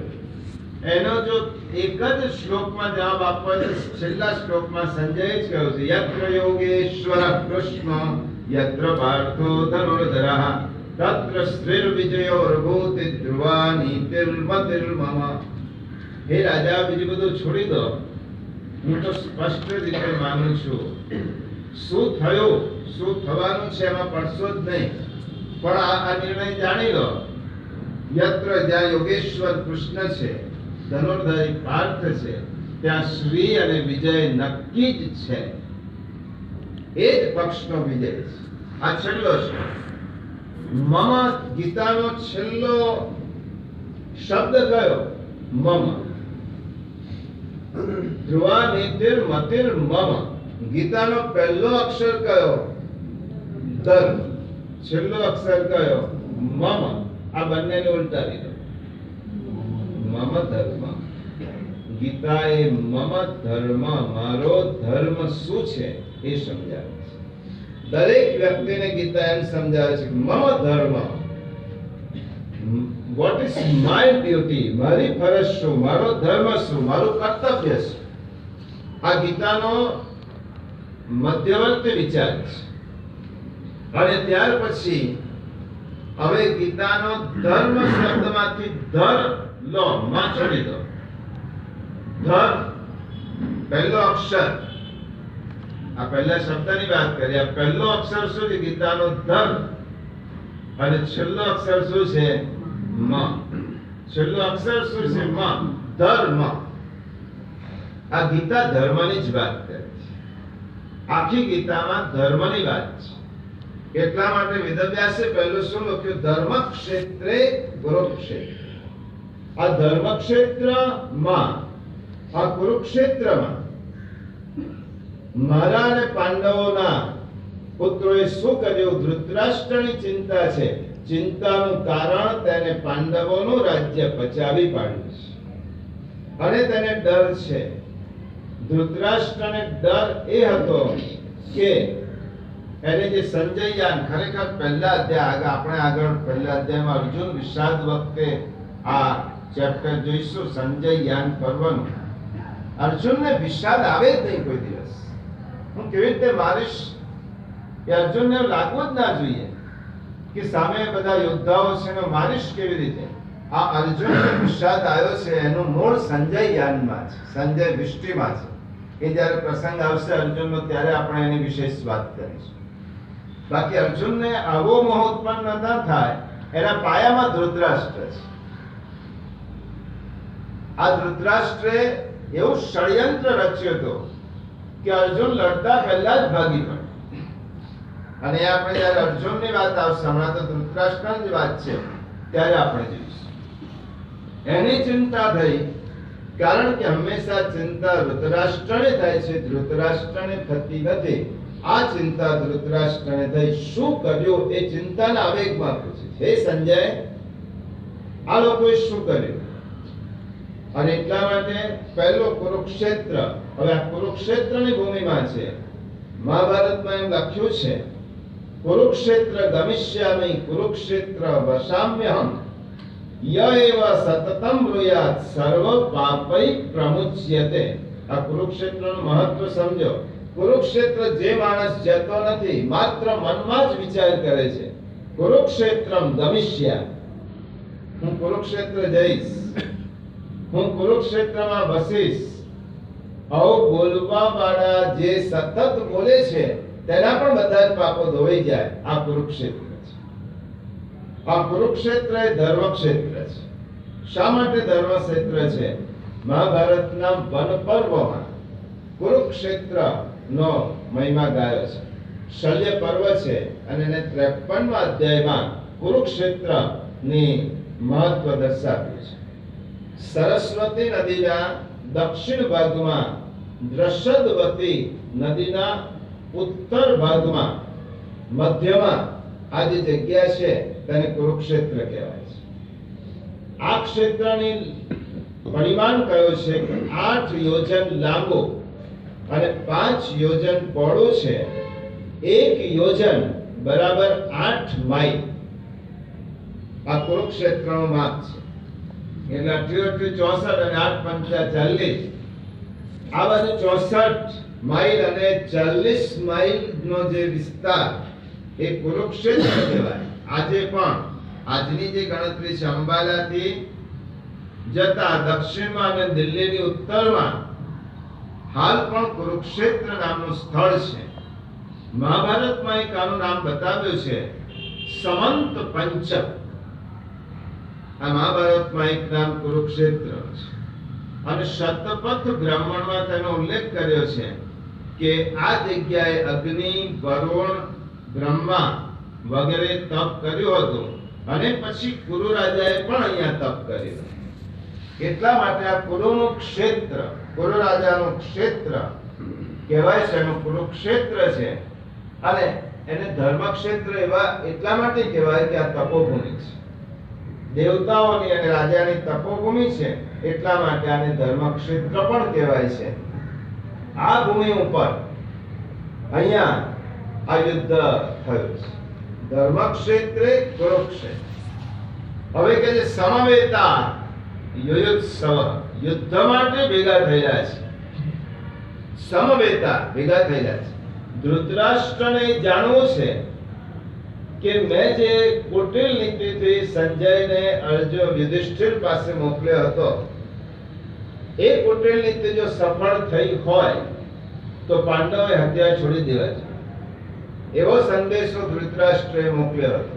એનો જો એક જ શ્લોકમાં જવાબ આપવો છે છેલ્લા શ્લોકમાં સંજય જ કહ્યું છે યત્ર યોગેશ્વર કૃષ્ણ યત્ર પાર્થો ધનુર્ધરઃ તત્ર સ્ત્રીર વિજયો રઘુતિ ધ્રુવા નીતિર્મતિર્મમ। હે રાજા બીજું બધું છોડી દો, હું તો સ્પષ્ટ રીતે માનું છું શું થયું શું થવાનું છે એમાં પડશો જ નહીં, પણ આ નિર્ણય જાણી લો યત્ર જ્યાં યોગેશ્વર કૃષ્ણ છે, ધનુર્ધારી પાર્થ છે, ત્યાં શ્રી અને વિજય નક્કી જ છે, એ જ પક્ષનો વિજય છે। આ છેલ્લો છે મમ, ગીતાનો છેલ્લો શબ્દ કયો મમ, ધ્રુવા નીતિર મતિર મમ, ગીતાનો પહેલો અક્ષર કયો ધર્મ, છેલ્લો અક્ષર કયો મમ, આ બંનેને ઉલટાવી દો મમ ધર્મ। ગીતા એ મમ ધર્મ, મારો ધર્મ શું છે એ સમજાવે છે। દરેક વ્યક્તિને ગીતા એમ સમજાવે છે મમ ધર્મ, વોટ ઇઝ માય ડ્યુટી, મારી ફરજ શું, મારો ધર્મ શું, મારું કર્તવ્ય શું। આ ગીતાનો મધ્યવર્તી વિચાર છે। અને ત્યાર પછી હવે ગીતાનો ધર્મ શબ્દમાંથી ધર લો, માં છોડી દો, ધર પહેલો અક્ષર, આ પહેલા શબ્દની વાત કરી, આ પહેલો અક્ષર શું છે ગીતાનો ધર, અને છેલ્લો અક્ષર શું છે મ, છેલ્લો અક્ષર શું છે મ, ધર્મ। આ ગીતા ધર્મની જ વાત કરે છે, આખી ગીતામાં ધર્મની વાત છે। એટલા માટે વેદવ્યાસે પહેલું શું લખ્યું ધર્મ ક્ષેત્રે કુરુક્ષેત્ર। આ ધર્મ ક્ષેત્રમાં, આ કુરુક્ષેત્રમાં મારા અને પાંડવોના પુત્રોએ શું કર્યું, ધૃતરાષ્ટ્રની ચિંતા છે, ચિંતાનું કારણ તેને પાંડવોનું રાજ્ય બચાવી પાડ્યું છે અને તેને ડર છે। ધૃતરાષ્ટ્રને ડર એ હતો કે એને જે સંજય યાન, ખરેખર પહેલા અધ્યાય આપણે આગળ પહેલા અધ્યાયમાં અર્જુન વિષાદ વખતે આ ચેપ્ટર જોઈશું, સંજય યાન પર્વનું। અર્જુનને વિષાદ આવે જ નહીં કોઈ દિવસ, હું કેવી રીતે મારીશ કે અર્જુનને લાગવું જ ના જોઈએ કે સામે બધા યોદ્ધાઓ છે ને મારીશ કેવી રીતે। આ અર્જુનને વિષાદ આવ્યો છે એનું મૂળ સંજય યાનમાં છે, સંજય વિષ્ટિમાં છે। એ જ્યારે પ્રસંગ આવશે અર્જુનનો ત્યારે આપણે એની વિશેષ વાત કરીશું। બાકી અર્જુનને આવો મોહ ઉત્પન્ન ન થાય એના પાયામાં ધૃતરાષ્ટ્ર છે। આ ધૃતરાષ્ટ્રે એવું ષડયંત્ર રચ્યું હતું કે અર્જુન લડતા પહેલા જ ભાગી પડે, અને આપણે જ્યારે અર્જુનની વાત આવશે, હમણાં તો ધૃતરાષ્ટ્રની જ વાત છે, ત્યારે આપણે જોઈશું એની ચિંતા થઈ, કારણ કે હંમેશા ચિંતા ધૃતરાષ્ટ્રને થાય છે, ધૃતરાષ્ટ્રને થતી નથી। આ ચિંતા ધૃતરાષ્ટ્રને થઈ, શું કર્યું એ ચિંતાના આવેગમાં પૂછે છે, હે સંજય આ લોકોએ શું કર્યું। અને એટલા માટે પહેલો કુરુક્ષેત્ર, હવે આ કુરુક્ષેત્રની ભૂમિમાં છે। મહાભારતમાં એમ લખ્યું છે કુરુક્ષેત્ર ગમિષ્યામિ કુરુક્ષેત્ર વસામ્યહમ ય એવ સતતમ બ્રૂયાત સર્વ પાપૈ પ્રમુચ્યતે। આ કુરુક્ષેત્રનું મહત્વ સમજો। કુરુક્ષેત્ર જે માણસ જતો નથી, માત્ર મનમાં જ વિચાર કરે છે કુરુક્ષેત્રમ ગમિષ્યા, હું કુરુક્ષેત્ર જઈશ, હું કુરુક્ષેત્રમાં વસીશ, આવું બોલવા વાળા જે સતત બોલે છે તેના પણ બધા જ પાપો ધોવાઈ જાય. આ કુરુક્ષેત્ર છે. આ કુરુક્ષેત્ર એ ધર્મક્ષેત્ર છે. શા માટે ધર્મક્ષેત્ર છે? મહાભારતના વન પર્વમાં કુરુક્ષેત્ર નો મહિમા ગાયો છે. શલ્ય પર્વ છે અને એને 53મા અધ્યાયમાં કુરુક્ષેત્ર ની મહત્વ દર્શાવ્યું છે. સરસ્વતી નદીના દક્ષિણ ભાગમાં દ્રષદવતી નદીના ઉત્તર ભાગમાં મધ્યમાં આ જે જગ્યા છે તેને કુરુક્ષેત્ર કહેવાય છે. આ ક્ષેત્રની પરિમાણ કયો છે કે 8 યોજન લાંબુ અને 5 યોજન પહોળું છે. 1 યોજન બરાબર 8 માઇલ આ કુરુક્ષેત્રનું માપ છે. એટલે 64 અને 8 પંચા 40. આ બાજુ 64 માઇલ અને 40 માઇલ નો જે વિસ્તાર એ કુરુક્ષેત્ર કહેવાય. આજે પણ આજની જે ગણતરી છે અંબાલાથી જતા દક્ષિણમાં અને દિલ્હીની ઉત્તરમાં હાલ પણ કુરુક્ષેત્ર નામનું સ્થળ છે. મહાભારતમાં એક આનું નામ બતાવ્યું છે સમંત પંચક. આ મહાભારતમાં એક નામ કુરુક્ષેત્ર છે અને શતપથ બ્રાહ્મણમાં તેનો ઉલ્લેખ કર્યો છે કે આ જગ્યાએ અગ્નિ, વરુણ, બ્રહ્મા વગેરે તપ કર્યું હતું અને પછી કુરુ રાજાએ પણ અહીંયા તપ કર્યું. એટલા માટે આ કુરુનું ક્ષેત્ર, કુરુ રાજાનું ક્ષેત્ર કહેવાય છે, એનું કુરુક્ષેત્ર છે. અને એને ધર્મક્ષેત્ર એવા એટલા માટે કહેવાય કે આ તપોભૂમિ છે. દેવતાઓની અને રાજાની તપોભૂમિ છે એટલા માટે આને ધર્મક્ષેત્ર પણ કહેવાય છે. આ ભૂમિ ઉપર અહીંયા આ યુદ્ધ થયું છે. ધર્મક્ષેત્રે કુરુક્ષેત્ર. હવે કે જે સમવેતા યુયુત્સવ, યુદ્ધ માટે ભેગા થયેલા છે. સમવેતા ભેગા થયેલા છે. ધૃતરાષ્ટ્રને જાણવું છે કે મેં જે કુટિલ નીતિથી સંજયને અર્જુન યુધિષ્ઠિર પાસે મોકલ્યો હતો એ કુટિલ નીતિ જો સફળ થઈ હોય તો પાંડવોએ હત્યા છોડી દેવા જોઈએ એવો સંદેશો ધૃતરાષ્ટ્રએ મોકલ્યો હતો.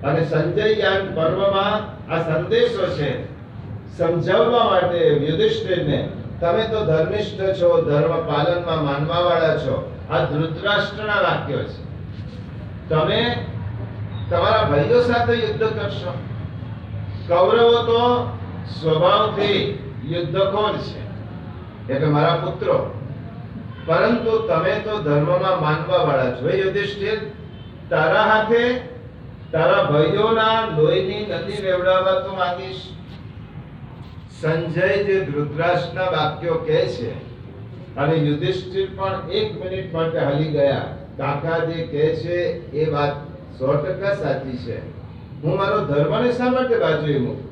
અને સંજય યાન પર્વમાં આ સંદેશો છે સમજાવવા માટે યુધિષ્ઠિરને, તમે તો ધર્મિષ્ઠ છો, ધર્મ પાલનમાં માનવા વાળા છો. આ ધૃતરાષ્ટ્રના વાક્યો છે. તમે તમારા ભાઈઓ સાથે યુદ્ધ કરશો. કૌરવો તો સ્વભાવથી યુદ્ધખોર છે, એટલે મારા પુત્રો, પરંતુ તમે તો ધર્મમાં માનવા વાળા છો. યુધિષ્ઠિર, તારા હાથે તારા ભાઈઓના લોહીની નદી વેવડાવવા તો માંગીશ. સંજય જે ધૃતરાષ્ટ્રના વાક્યો કહે છે અને યુધિષ્ઠિર પણ 1 મિનિટ માટે હલી ગયા. કાકા જે કહે છે એ વાત 100% સાચી છે. હું મારો ધર્મને શા માટે બાજુએ મૂકું?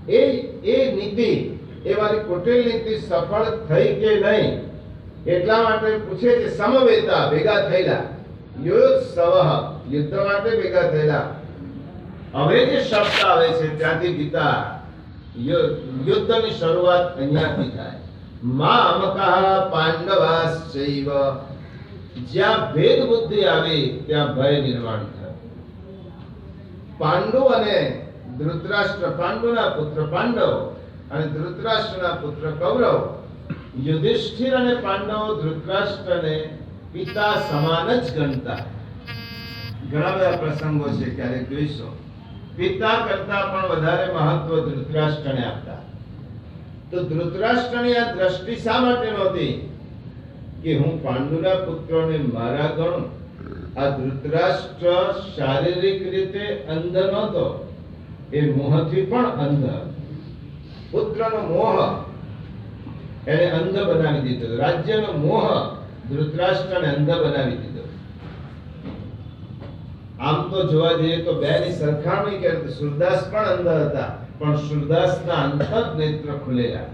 એ નીતિ, એ મારી કુટિલ નીતિ સફળ થઈ કે નહીં એટલા માટે પૂછે છે. સમવેતા ભેગા થયેલા, યુયુત્સવ યુદ્ધ માટે ભેગા થયેલા. હવે જે શબ્દ આવે છે ત્યાંથી ગીતા યુદ્ધની શરૂઆત અહીંયાથી થાય. મા અમકા પાંડવાશ્ચૈવ, જ્યાં ભેદ બુદ્ધિ આવી ત્યાં ભય નિર્માણ થયું. પાંડુ અને ધૃતરાષ્ટ્ર, પાંડુના પુત્ર પાંડવ અને ધૃતરાષ્ટ્રના પુત્ર કૌરવ. યુધિષ્ઠિર અને પાંડવો ધૃતરાષ્ટ્રને પિતા સમાન જ ગણતા. ઘણા બધા પ્રસંગો છે, ક્યારેક જોઈશું. પિતા કરતા પણ વધારે મહત્વ ધૃતરાષ્ટ્રને આપતા. તો ધૃતરાષ્ટ્રની આ દ્રષ્ટિ શા માટે નહોતી કે હું પાંડુના પુત્રોને મારા ગણું? આ ધૃતરાષ્ટ્ર શારીરિક રીતે અંધ નહોતો, એ મોહથી પણ અંધ. પુત્રનો મોહ એને અંધ બનાવી દીધો. રાજ્યનો મોહ ધૃતરાષ્ટ્રને અંધ બનાવી દીધો. આમ તો જોવા જઈએ તો બેની સરખામણી કરે તો સુરદાસ પણ અંધ હતા, પણ સુરદાસના અંતર નેત્ર ખુલેલા,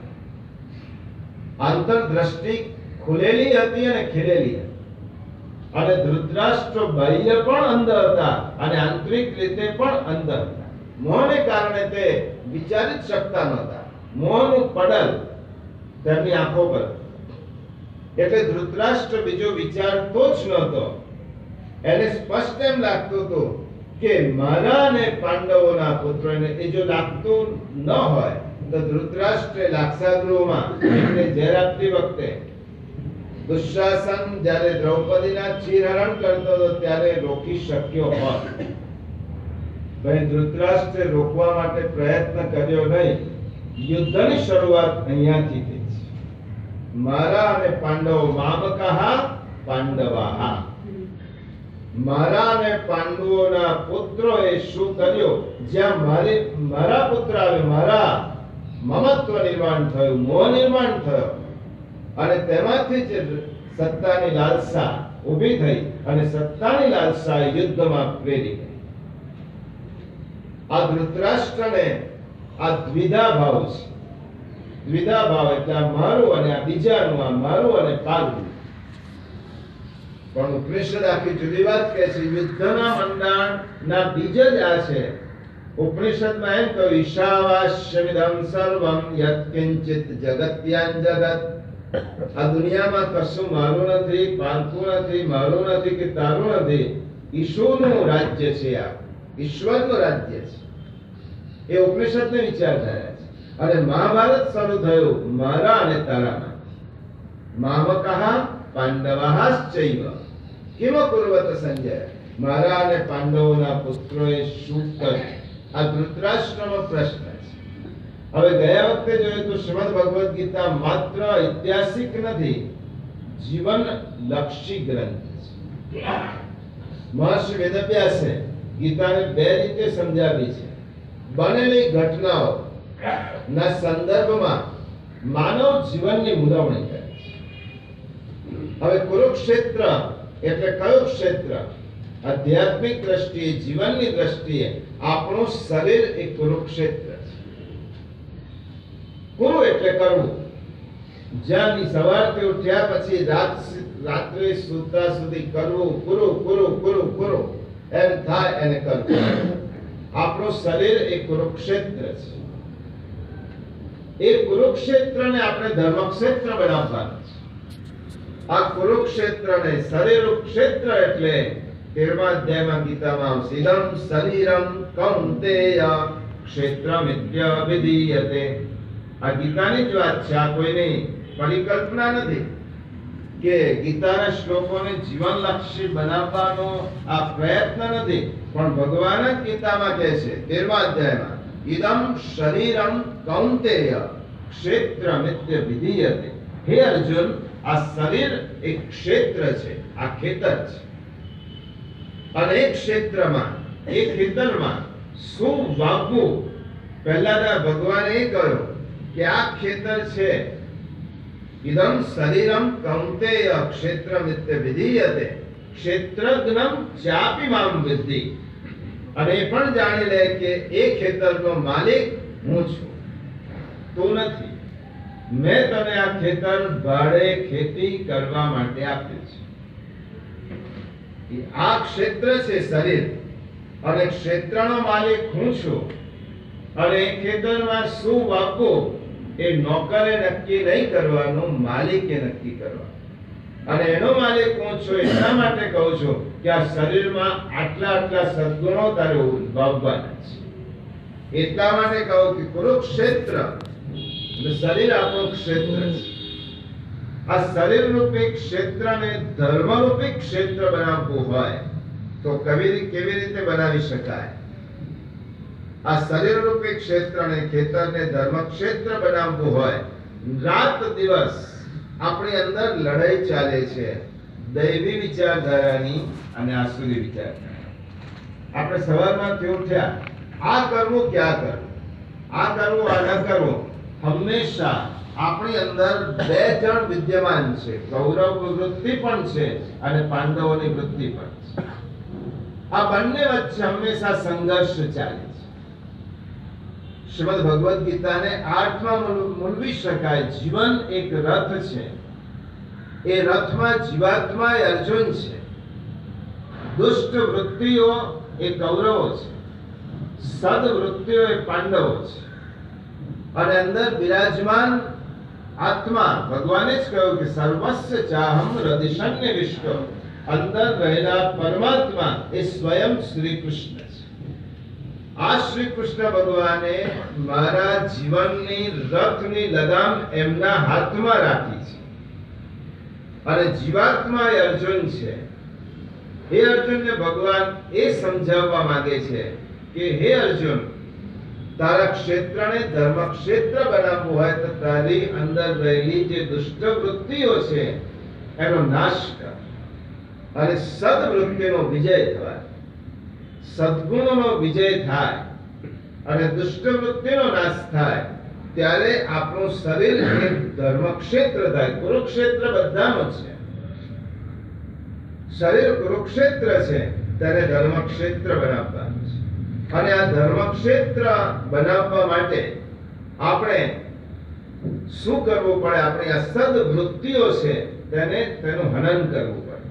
આંતર દ્રષ્ટિ ખુલેલી હતી અને ખીલેલી હતી. અને ધૃતરાષ્ટ્ર બાહ્ય પણ અંધ હતા અને આંતરિક રીતે પણ અંધ હતા. મોહને કારણે તે વિચારી જ શકતા નહોતા. મોહનું પડલ તેમની આંખો પર. એટલે ધૃતરાષ્ટ્ર બીજો વિચારતો જ નહોતો. એને સ્પષ્ટ એમ લાગતું હતું કે મારા અને પાંડવોના પુત્રોને, એ જો લાગતું ન હોય તો ધૃતરાષ્ટ્રે લાક્ષાગૃહમાં એમને ઝેર આપતી વખતે દુશાસન જ્યારે દ્રૌપદીના ચીરહરણ કરતો હતો ત્યારે રોકી શક્યો હોત. ભાઈ ધૃતરાષ્ટ્રે રોકવા માટે પ્રયત્ન કર્યો નહીં. યુદ્ધની શરૂઆત અહીંયાથી થઈ છે. મારા અને પાંડવો મામકઃ પાંડવાઃ. મારા અને પાંડવોના પુત્રોએ શું કર્યું? જ્યાં મારા પુત્ર આવે, મારા મમત્વ નિર્માણ થયું, મોહ નિર્માણ થયો અને તેમાંથી જ સત્તાની લાલસા ઊભી થઈ અને સત્તાની લાલસા યુદ્ધમાં પ્રેરી ગઈ. આ ધૃતરાષ્ટ્રને આ દ્વિધા ભાવ છે. દ્વિધા ભાવ એટલે આ મારું અને આ બીજાનું, આ મારું અને પાલું. પણ ઉપનિષદ આખી જુદી વાત કહે છે. યુદ્ધના મંડાણના બીજ જ આ છે. ઉપનિષદમાં એમ કહ્યું, ઈશાવાસ્યમિદં સર્વં યત્કિંચિત જગત્યાન જગત. આ દુનિયામાં કશું મારું નથી, પારકું નથી, મારું નથી કે તારું નથી. ઈશ્વરનું રાજ્ય છે. આ ઈશ્વરનું રાજ્ય છે. એ ઉપનિષદને વિચારધારા છે. અને મહાભારત શરૂ થયું મારા અને તારામાં. મામકઃ પાંડવાશ્ચૈવ કિમ કુર્વત સંજય. મારા અને પાંડવોના પુત્રોએ શું કર્યું? આ ધૃતરાષ્ટ્રનો પ્રશ્ન છે. હવે ગયા વખતે જોયું તો શ્રીમદ ભગવદ ગીતા માત્ર ઐતિહાસિક નથી, જીવન લક્ષી ગ્રંથ છે. મહર્ષિ વેદવ્યાસે ગીતાને બે રીતે સમજાવી છે. બનેલી ઘટનાઓ ના સંદર્ભમાં માનવ જીવનની મુલવણી કરે છે. હવે કુરુક્ષેત્ર એટલે કયું ક્ષેત્ર? આધ્યાત્મિક દ્રષ્ટિએ, જીવનની દ્રષ્ટિએ આપણું શરીર એ કુરુક્ષેત્ર છે. કુરુ એટલે કરવું. જ્યાંની સવારથી ઉઠ્યા પછી રાત્રે સૂતા સુધી કરવું, કુરુ કુરુ કુરુ કુરુ એમ થાય એને કરવું. આપણું શરીર એ કુરુક્ષેત્ર છે. એ કુરુક્ષેત્રને આપણે ધર્મક્ષેત્ર બનાવવાનું છે. આ કુરુક્ષેત્રને શરીરક્ષેત્ર એટલે 13મા અધ્યાયમાં ગીતામાં આવશે, ઇદં શરીરમ કૌંતેય ક્ષેત્રમિત્યવિધીયતે. આ ગીતાની જ વાત છે. આ કોઈની પરિકલ્પના નથી કે ગીતાના શ્લોકોને જીવનલક્ષી બનાવવાનો આ પ્રયત્ન નથી. પણ ભગવાન જ ગીતામાં કહે છે 13મા અધ્યાયમાં, ઇદં શરીરમ કૌંતેય ક્ષેત્રમિત્યવિધીયતે. હે અર્જુન, આ શરીર એક ક્ષેત્ર છે, આ ખેતર છે. અને એક ક્ષેત્રમાં, એક ખેતરમાં શું વાવવું? પહેલા ભગવાને એ કહ્યું કે આ ખેતર છે. ઇદં શરીરમ કૌંતેય ક્ષેત્રમિત્યવિધીયતે ક્ષેત્રજ્ઞં ચાપી મામ વિદ્ધિ. અને એ પણ જાણી લે કે એ ખેતરનો માલિક હું છું, તું નથી. મેં તને આ ખેતર ભાડે ખેતી કરવા માટે આપ્યું છે. આ ક્ષેત્ર છે શરીર, અને ક્ષેત્રનો માલિક હું છું. અને એ ખેતરમાં શું વાવવું એ નોકરે નક્કી નહીં કરવાનું, માલિકે નક્કી કરવાનું. અને એનો માલિક હું છું એટલા માટે કહું છું કે આ શરીરમાં આટલા આટલા સદગુણો તારે વાવવાના છે. એટલા માટે કહું કે કુરુક્ષેત્ર શરીર આપણું ક્ષેત્ર છે. આ શરીર રૂપી ક્ષેત્રને ધર્મ રૂપી ક્ષેત્ર બનાવવું હોય તો કેવી રીતે બનાવી શકાય? આ શરીર રૂપી ક્ષેત્રને, ખેતરને ધર્મ ક્ષેત્ર બનાવવું હોય, રાત દિવસ આપણી અંદર લડાઈ ચાલે છે, દૈવી વિચારધારાની અને આસુરી વિચારધારા. આપણે સવારમાંથી ઉઠ્યા, આ કરવું કે આ કરવું, આ કરવું આ ન કરવું. હંમેશા આપણી અંદર બે જણ વિદ્યમાન છે. કૌરવ વૃત્તિ પણ છે અને પાંડવોની વૃત્તિ પણ છે. આ બંને વચ્ચે હંમેશા સંઘર્ષ ચાલે છે. શ્રીમદ ભગવદ ગીતાને 8માં મૂલવી શકાય. જીવન એક રથ છે. એ રથમાં જીવાત્મા એ અર્જુન છે. દુષ્ટ વૃત્તિઓ એ કૌરવો છે, સદ વૃત્તિઓ એ પાંડવો છે. અને અંદર બિરાજમાન આત્મા, ભગવાને જ કહ્યું કે સર્વસ્ય ચાહમ હૃદયશન્ય વિશ્વ, અંદર રહેલા પરમાત્મા એ સ્વયં શ્રી કૃષ્ણ છે. આ શ્રી કૃષ્ણ ભગવાને મારા જીવનની રથની લગામ એમના હાથમાં રાખી છે. અને જીવાત્મા એ અર્જુન છે. હે અર્જુનને ભગવાન એ સમજાવવા માંગે છે કે હે અર્જુન, તારા ક્ષેત્રને ધર્મ ક્ષેત્ર બનાવવું હોય તો તારી અંદર રહેલી જે દુષ્ટ વૃત્તિઓ છે એનો નાશ કર અને સદવૃત્તિનો વિજય થાય. સદગુણોનો વિજય થાય અને દુષ્ટ વૃત્તિનો નાશ થાય ત્યારે આપણું શરીર એક ધર્મ ક્ષેત્ર થાય. કુરુક્ષેત્ર બધાનો છે. શરીર કુરુક્ષેત્ર છે ત્યારે ધર્મ ક્ષેત્ર બનાવવાનું છે. અને આ ધર્મ ક્ષેત્ર બનાવવા માટે આપણે શું કરવું પડે? આપણી આ સદવૃત્તિઓ છે તેનું હનન કરવું પડે.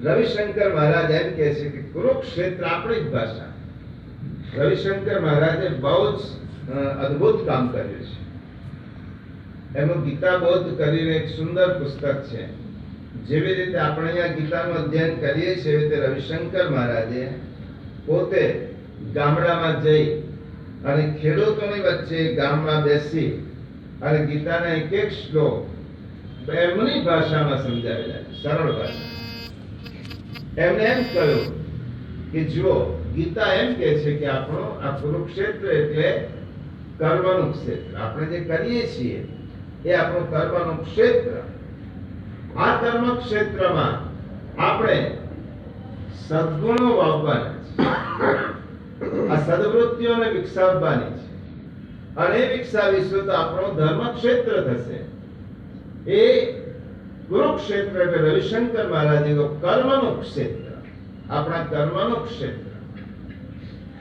રવિશંકર મહારાજ એમ કહે છે કે કુરુક્ષેત્ર આપણી જ ભાષા. રવિશંકર મહારાજે બહુ જ અદ્ભુત કામ કર્યું છે. એનું ગીતાબોધ કરીને એક સુંદર પુસ્તક છે. જેવી રીતે આપણે અહીંયા ગીતાનું અધ્યયન કરીએ છીએ એવી રીતે રવિશંકર મહારાજે પોતે ગામડામાં જઈ અને ખેડૂતોની વચ્ચે ગામમાં બેસી અને ગીતાના એક એક શ્લોક એમની ભાષામાં સમજાવેલા, સરળ ભાષા. એમને એમ કહ્યું કે જુઓ, ગીતા એમ કહે છે કે આપણો આ કુરુક્ષેત્ર એટલે કર્મનું ક્ષેત્ર. આપણે જે કરીએ છીએ એ આપણું કર્મનું ક્ષેત્ર. આ કર્મ ક્ષેત્રમાં આપણે સદગુણો વાવવાના છે. આ સદવૃત્તિઓને વિકસાવવાની છે. અને વિકસાવીશું તો આપણો ધર્મ ક્ષેત્ર થશે. એ કુરુક્ષેત્ર એટલે રવિશંકર મહારાજે કર્મનું ક્ષેત્ર, આપણા કર્મનું ક્ષેત્ર.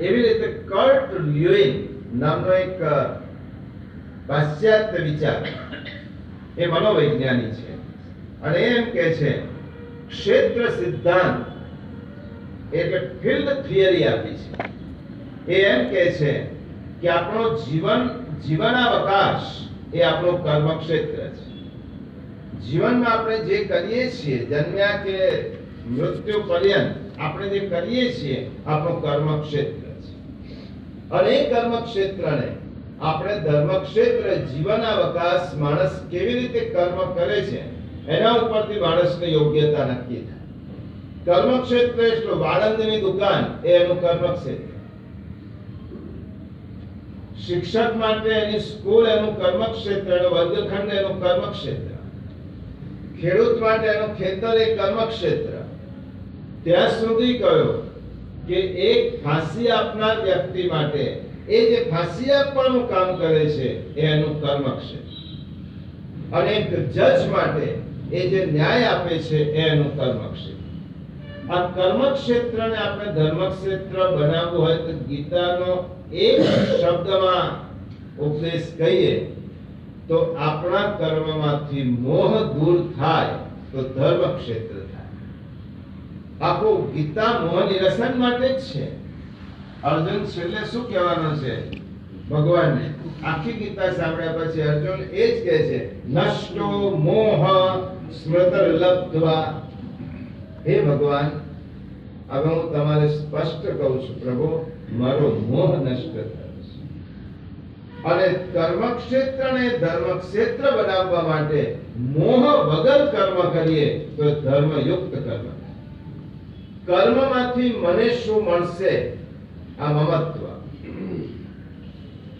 એવી રીતે કર્ટ લ્યુઇન નામનો એક પાશ્ચાત્ય વિચાર, એ મનોવૈજ્ઞાનિક છે. અને એમ કે છે ક્ષેત્ર સિદ્ધાંત એટલે ફિલ્ડ થિયરી આપી છે. એ એમ કે છે કે આપણો જીવનાવકાશ એ આપણું કર્મ ક્ષેત્ર છે. જીવનમાં આપણે જે કરીએ છીએ, જન્મ્યા કે મૃત્યુ પર્યંત આપણે જે કરીએ છીએ આપણું કર્મ ક્ષેત્ર છે. અને એ કર્મ ક્ષેત્રને આપણે ધર્મ ક્ષેત્ર, જીવનાવકાશ, માણસ કેવી રીતે કર્મ કરે છે એના ઉપરથી માણસની યોગ્યતા નક્કી થાય. કર્મ ક્ષેત્ર એટલે વાળંદની દુકાન એ એનું કર્મ ક્ષેત્ર. શિક્ષક માટે એની સ્કૂલ એનું કર્મ ક્ષેત્ર, એનો વર્ગખંડ એનું કર્મ ક્ષેત્ર. ખેડૂત માટે એનું ખેતર એ કર્મ ક્ષેત્ર. ત્યાં સુધી કહ્યું કે એક ફાંસી આપનાર વ્યક્તિ માટે એ જે ફાંસી આપવાનું કામ કરે છે એ એનું કર્મ ક્ષેત્ર. અને એક જજ માટે એ જે ન્યાય આપે છે એ એનું કર્મ ક્ષેત્ર. આ કર્મ ક્ષેત્રને આપણે ધર્મ ક્ષેત્ર બનાવવું હોય તો ગીતાનો એક શબ્દમાં ઉપદેશ કહીએ તો આપણા કર્મમાંથી મોહ દૂર થાય તો ધર્મ ક્ષેત્ર થાય. આખું ગીતા મોહ નિરસન માટે જ છે. અર્જુન છેલ્લે શું કહેવાનો છે ભગવાનને? આખી ગીતા સાંભળ્યા પછી અર્જુન એ જ કહે છે, નષ્ટો મોહ સ્મૃતર લબ્ધ્વા. હે ભગવાન, હવે હું તમારે સ્પષ્ટ કહું છું પ્રભુ, મારો મોહ નષ્ટ થયો છે. અને કર્મ ક્ષેત્રને ધર્મ ક્ષેત્ર બનાવવા માટે મોહ વગર કર્મ કરીએ તો ધર્મયુક્ત કર્મ. કર્મમાંથી મને શું મળશે? આ મમત્વ.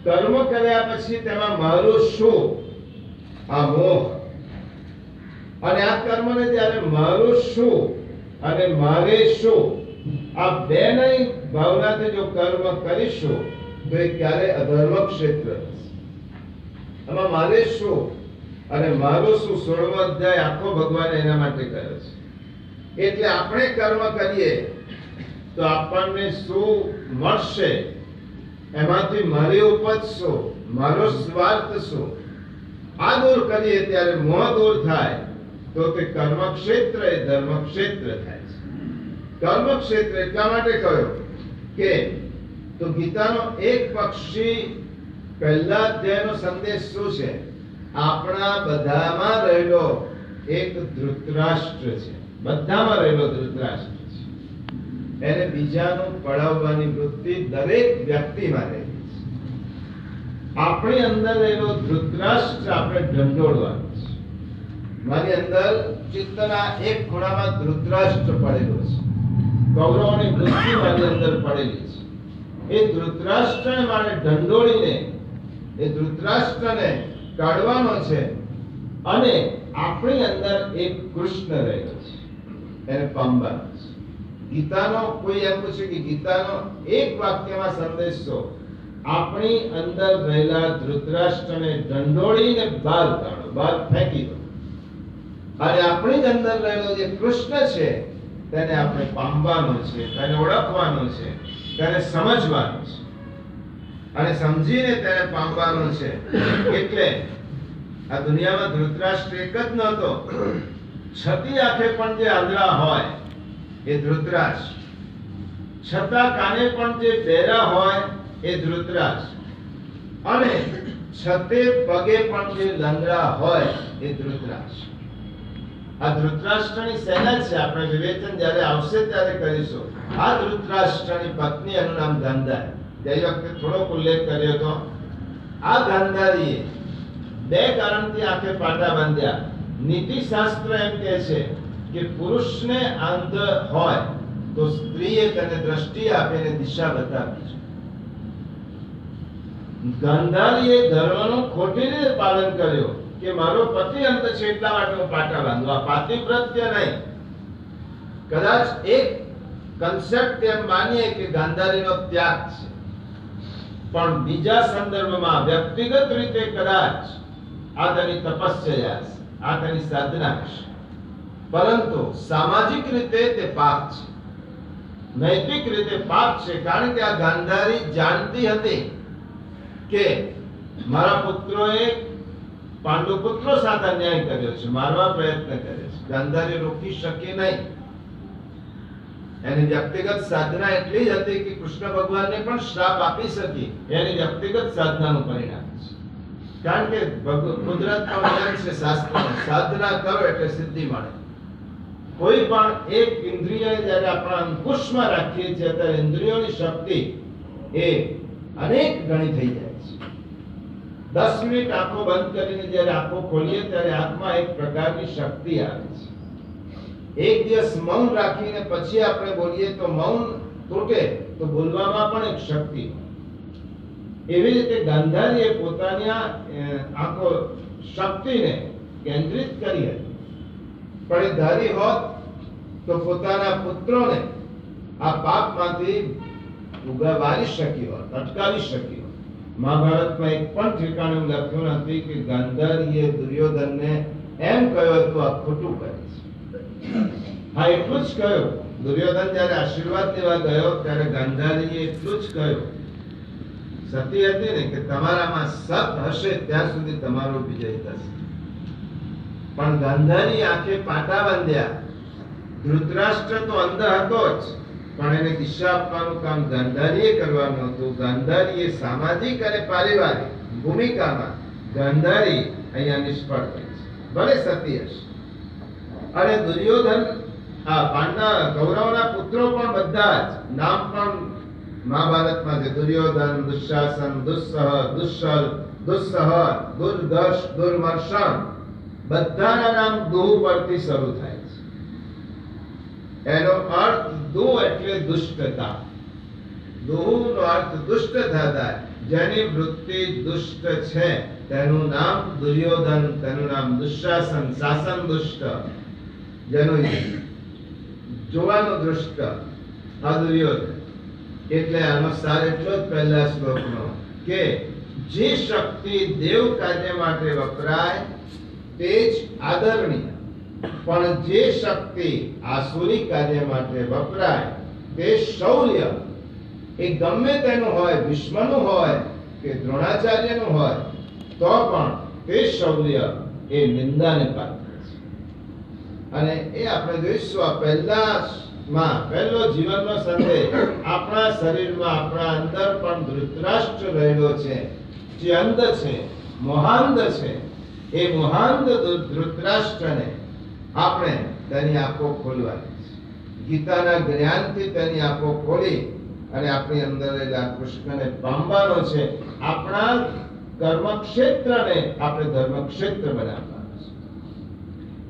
કર્મ કર્યા પછી તેમાં મારું શું? આ મોહ. અને આ કર્મને ત્યારે મારું શું અને મારે શું, આ બે નહીં ભાવનાથી જો કર્મ કરીશું તો એ ક્યારે અધર્મ ક્ષેત્ર થશે. આમાં મારે શું અને મારું શું 16મો અધ્યાય આખો ભગવાન એના માટે કર્યો છે. એટલે આપણે કર્મ કરીએ તો આપણને શું મળશે, એમાંથી મારી ઉપજ શું, મારો સ્વાર્થ શું, આ દૂર કરીએ ત્યારે મોહ દૂર થાય તો તે કર્મ ક્ષેત્ર એ ધર્મ ક્ષેત્ર થાય છે. કર્મ ક્ષેત્ર એટલા માટે કહ્યું કે તો ગીતાનો એક પક્ષી પહેલા અધ્યાયનો સંદેશ શું છે આપણા બધામાં રહેલો એક ધૃતરાષ્ટ્ર છે, બધામાં રહેલો ધૃતરાષ્ટ્ર છે. એને બીજાનું પડાવવાની વૃત્તિ દરેક વ્યક્તિમાં રહેલી છે. આપણી અંદર રહેલો ધૃતરાષ્ટ્ર આપણે ઢંઢોળવાનો છે. મારી અંદર ચિત્તના એક ખૂણામાં ધૃતરાષ્ટ્ર પડેલો છે. કૌરવોની વૃત્તિ મારી અંદર પડેલી છે. એ ધૃતરાષ્ટ્રને મારે ઢંઢોળીને એ ધૃતરાષ્ટ્રને કાઢવાનો છે. અને આપણી અંદર એક કૃષ્ણ રહેલો છે, એને પામવાનો છે. ગીતાનો કોઈ એમ પૂછે કે ગીતાનો એક વાક્યમાં સંદેશો, આપણી અંદર રહેલા ધૃતરાષ્ટ્રને ઢંઢોળીને બહાર કાઢો, બહાર ફેંકી દો. અને આપણી જ અંદર રહેલો જે કૃષ્ણ છે તેને આપણે પામવાનો છે, તેને ઓળખવાનો છે, તેને સમજવાનો છે. અને સમજીને તેને પામવાનો છે. એટલે આ દુનિયામાં ધૃતરાષ્ટ્ર એક જ નહોતો. છતી આંખે પણ જે આંધળા હોય એ ધૃતરાષ્ટ્ર, છતાં કાને પણ જે બહેરા હોય એ ધૃતરાષ્ટ્ર, અને છતે પગે પણ જે લંગડા હોય એ ધૃતરાષ્ટ્ર. આ ધૃતરાષ્ટ્રની સેના છે. આપણે વિવેચન જ્યારે આવશે ત્યારે કરીશું. આ ધૃતરાષ્ટ્રની પત્ની એનું નામ ગાંધારી. ગઈ વખતે થોડોક ઉલ્લેખ કર્યો હતો. આ ગાંધારીએ બે કારણથી આંખે પાટા બાંધ્યા. નીતિશાસ્ત્ર એમ કહે છે કે પુરુષને અંધ હોય તો સ્ત્રીએ તેને દ્રષ્ટિ આપીને દિશા બતાવી છે. ગાંધારીએ ધર્મનું ખોટી રીતે પાલન કર્યું કે મારો પતિ અંત છે એટલા માટે હું પાટા બાંધું. આ પાતિવ્રત્ય નહીં. કદાચ એક કન્સેપ્ટ એમ માનીએ કે ગાંધારીનો ત્યાગ છે, પણ બીજા સંદર્ભમાં વ્યક્તિગત રીતે કદાચ આ તેની તપસ્યા છે, આ તેની સાધના છે. પરંતુ સામાજિક રીતે તે પાપ છે, નૈતિક રીતે પાપ છે. કારણ કે આ ગાંધારી જાણતી હતી કે મારા પુત્રોએ પાંડુ પુત્રો સાથે અન્યાય કર્યો છે, મારવા પ્રયત્ન કરે છે. ગાંધારી રોકી શકી નહીં. એની વ્યક્તિગત સાધના એટલી જ હતી કે કૃષ્ણ ભગવાનને પણ શ્રાપ આપી શકી. એની વ્યક્તિગત સાધનાનું પરિણામ છે. કારણ કે કુદરતનો નિયમ છે, શાસ્ત્રનો, સાધના કરો એટલે સિદ્ધિ મળે. કોઈ પણ એક ઇન્દ્રિય જ્યારે આપણા અંકુશમાં રાખીએ છીએ ત્યારે ઇન્દ્રિયોની શક્તિ એ અનેક ગણી થઈ જાય છે. 10 મિનિટ આંખો બંધ કરીને જ્યારે આંખો ખોલીએ ત્યારે આંખમાં એક પ્રકારની શક્તિ આવે છે. એક દિવસ મૌન રાખીને પછી આપણે બોલીએ તો મૌન તૂટે, તો બોલવામાં પણ એક શક્તિ. એવી રીતે ગાંધારીએ પોતાની આંખો શક્તિને કેન્દ્રિત કરી હતી. પણ એ ધારી હોત તો પોતાના પુત્રોને આ પાપમાંથી ઉગારી શકી હોત, અટકાવી શકી હોત. મહાભારતમાં એક પણ ઠેકાણે લખ્યું નથી કે ગાંધારીએ દુર્યોધનને એમ કહ્યું હતું આ ખોટું કરે છે. હા, એટલું જ કહ્યું. દુર્યોધન જ્યારે આશીર્વાદ દેવા ગયો ત્યારે ગાંધારીએ એટલું જ કહ્યું, સતી હતી ને, કે તમારામાં સત હશે ત્યાં સુધી તમારો વિજય થશે. પણ ગાંધારી આંખે પાટા બાંધ્યા. ધૃતરાષ્ટ્ર તો અંધ હતો જ, પણ એને દિશા આપવાનું કામ ગાંધારીએ કરવાનું હતું. ગાંધારીએ સામાજિક અને પારિવારિક ભૂમિકામાં ગાંધારી અહીંયા નિષ્ફળ ગઈ છે. ભલે સતી હશે. અને દુર્યોધન કૌરવના પુત્રો પણ બધા જ નામ પણ મહાભારતમાં છે. દુર્યોધન, દુશાસન, દુસ્સહ, દુશ્શલ, દુસ્સહ, દુર્દર્શ, દુર્મર્ષણ, બધાના નામ દુહ પરથી શરૂ થાય છે. એનો અર્થ દુહ એટલે દુષ્ટતા. દુહનો અર્થ દુષ્ટતા થાય. જેની વૃત્તિ દુષ્ટ છે તેનું નામ દુર્યોધન, તેનું નામ દુશાસન, શાસન દુષ્ટ, જેનું જોવાનું દુષ્ટ, આ દુર્યોધન. એટલે આનો સાર એટલો જ પહેલા શ્લોકનો કે જે શક્તિ દેવ કાર્ય માટે વપરાય તે જ આદરણીય, પણ જે શક્તિ આસુરી કાર્ય માટે વપરાય તે શૌર્ય. એ ગમે તેનું હોય, ભીષ્મનું હોય કે દ્રોણાચાર્યનું હોય, તો પણ તે શૌર્ય એ નિંદાને પાત્ર છે. અને એ આપણે જોઈશું આ પહેલો જીવનનો સંદેશ. આપણા શરીરમાં, આપણા અંદર પણ ધૃતરાષ્ટ્ર રહેલો છે, જે અંધ છે, મોહાંધ છે. એ મહાન ધૃતરાષ્ટ્રને આપણે તેની આંખો ખોલવાની છે. ગીતાના જ્ઞાનથી તેની આંખો ખોલી અને આપણી અંદર રહેલા કૃષ્ણને પામવાનો છે. આપણા કર્મક્ષેત્રને આપણે ધર્મક્ષેત્ર બનાવવાનું છે.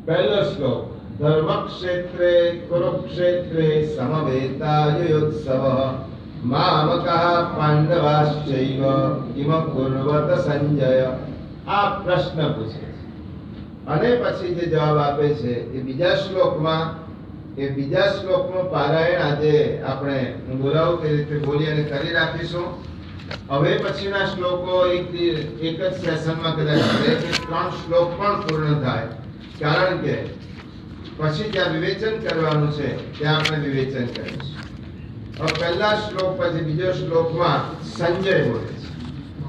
પહેલો શ્લોક, ધર્મક્ષેત્રે કુરુક્ષેત્રે સમવેતાયુયુત્સવ મામકઃ પાંડવાશ્ચૈવ કિમ કુર્વત સંજય. આ પ્રશ્ન પૂછે છે અને પછી જે જવાબ આપે છે એ બીજા શ્લોકનું પારાયણ આજે આપણે હું બોલાવું તે રીતે બોલી અને કરી રાખીશું. હવે પછીના શ્લોકો એક જ સેશનમાં કદાચ 2-3 શ્લોક પણ પૂર્ણ થાય, કારણ કે પછી જ્યાં વિવેચન કરવાનું છે ત્યાં આપણે વિવેચન કરીશું. હવે પહેલા શ્લોક પછી બીજો શ્લોકમાં સંજય બોલે છે.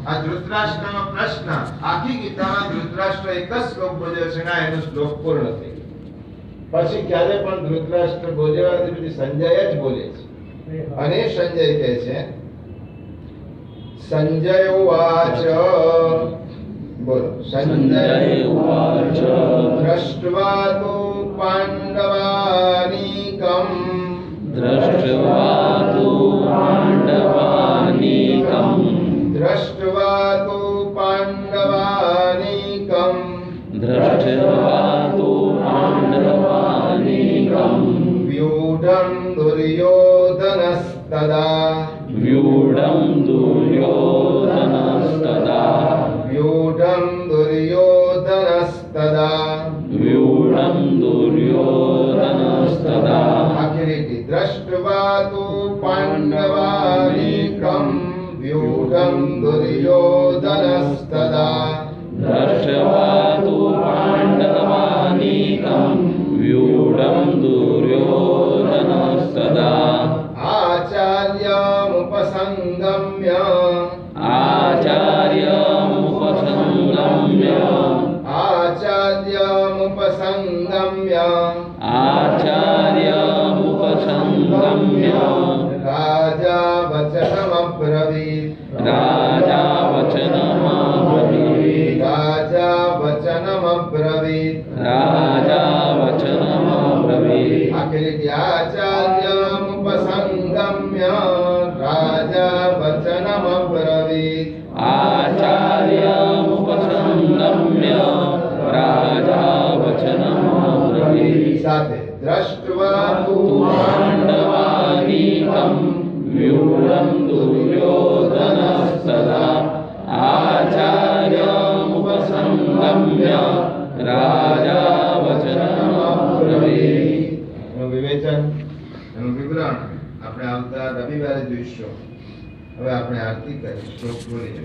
આ ધૃતરાષ્ટ્રનો પ્રશ્ન, આખી ગીતામાં ધૃતરાષ્ટ્ર એક જ શ્લોક બોલ્યો છે ને એનો શ્લોક પૂર્ણ થઈ ગયો. પછી ક્યારે પણ ધૃતરાષ્ટ્ર બોલ્યા નથી, પછી સંજય જ બોલે છે. અને સંજય કહે છે, સંજય ઉવાચ, બોલો, સંજય ઉવાચ દ્રષ્ટવા તો પાંડવાનીકમ, દ્રષ્ટવા તો પાંડવાનીકમ, દ્રષ્ટવા તો પાંડવાનીકમ, દ્રષ્ટવા તો પાંડવાનીકમ, વ્યુઢં દુર્યોધનસ્તદા, વ્યુઢં દુર્યોધનસ્તદા, વ્યુઢં દુર્યોધનસ્તદા, વ્યુઢં દુર્યોધનસ્તદા. આખી લીટી, દ્રષ્ટવા તો પાંડવાનીકમ વ્યુઢં દુર્યોધનસ્તદા, દ્રષ્ટવા તો પાંડવાનીકમ, વ્યુઢં દુર્યોધનસ્તદા. આચાર્યમુપસંગમ્ય, આચાર્યમુપસંગમ્ય, આચાર્યમુપસંગમ્ય, આચાર્યમુપસંગમ્ય, રાજા વચનમબ્રવીત, રાજા વચનમબ્રવીત, રાજા વચનમબ્રવીત, રાજા વચનમબ્રવીત. આખી લીટી, આચાર્યમુપસંગમ્ય રાજા વચનમબ્રવીત, આચાર્યમુપસંગમ્ય, રાજા વચનમબ્રવીત. સાથે દ્રષ્ટવા તુ પાંડવાનીકમ, વ્યુઢં દુર્યોધનસ્તદા, આચાર્યમુપસંગમ્ય, રાજા વચનમબ્રવીત. એનું વિવેચન, એનું વિવરણ આપણે આવતા રવિવારે જોઈશું. હવે આપણે આરતી કરી શ્લોક બોલીએ.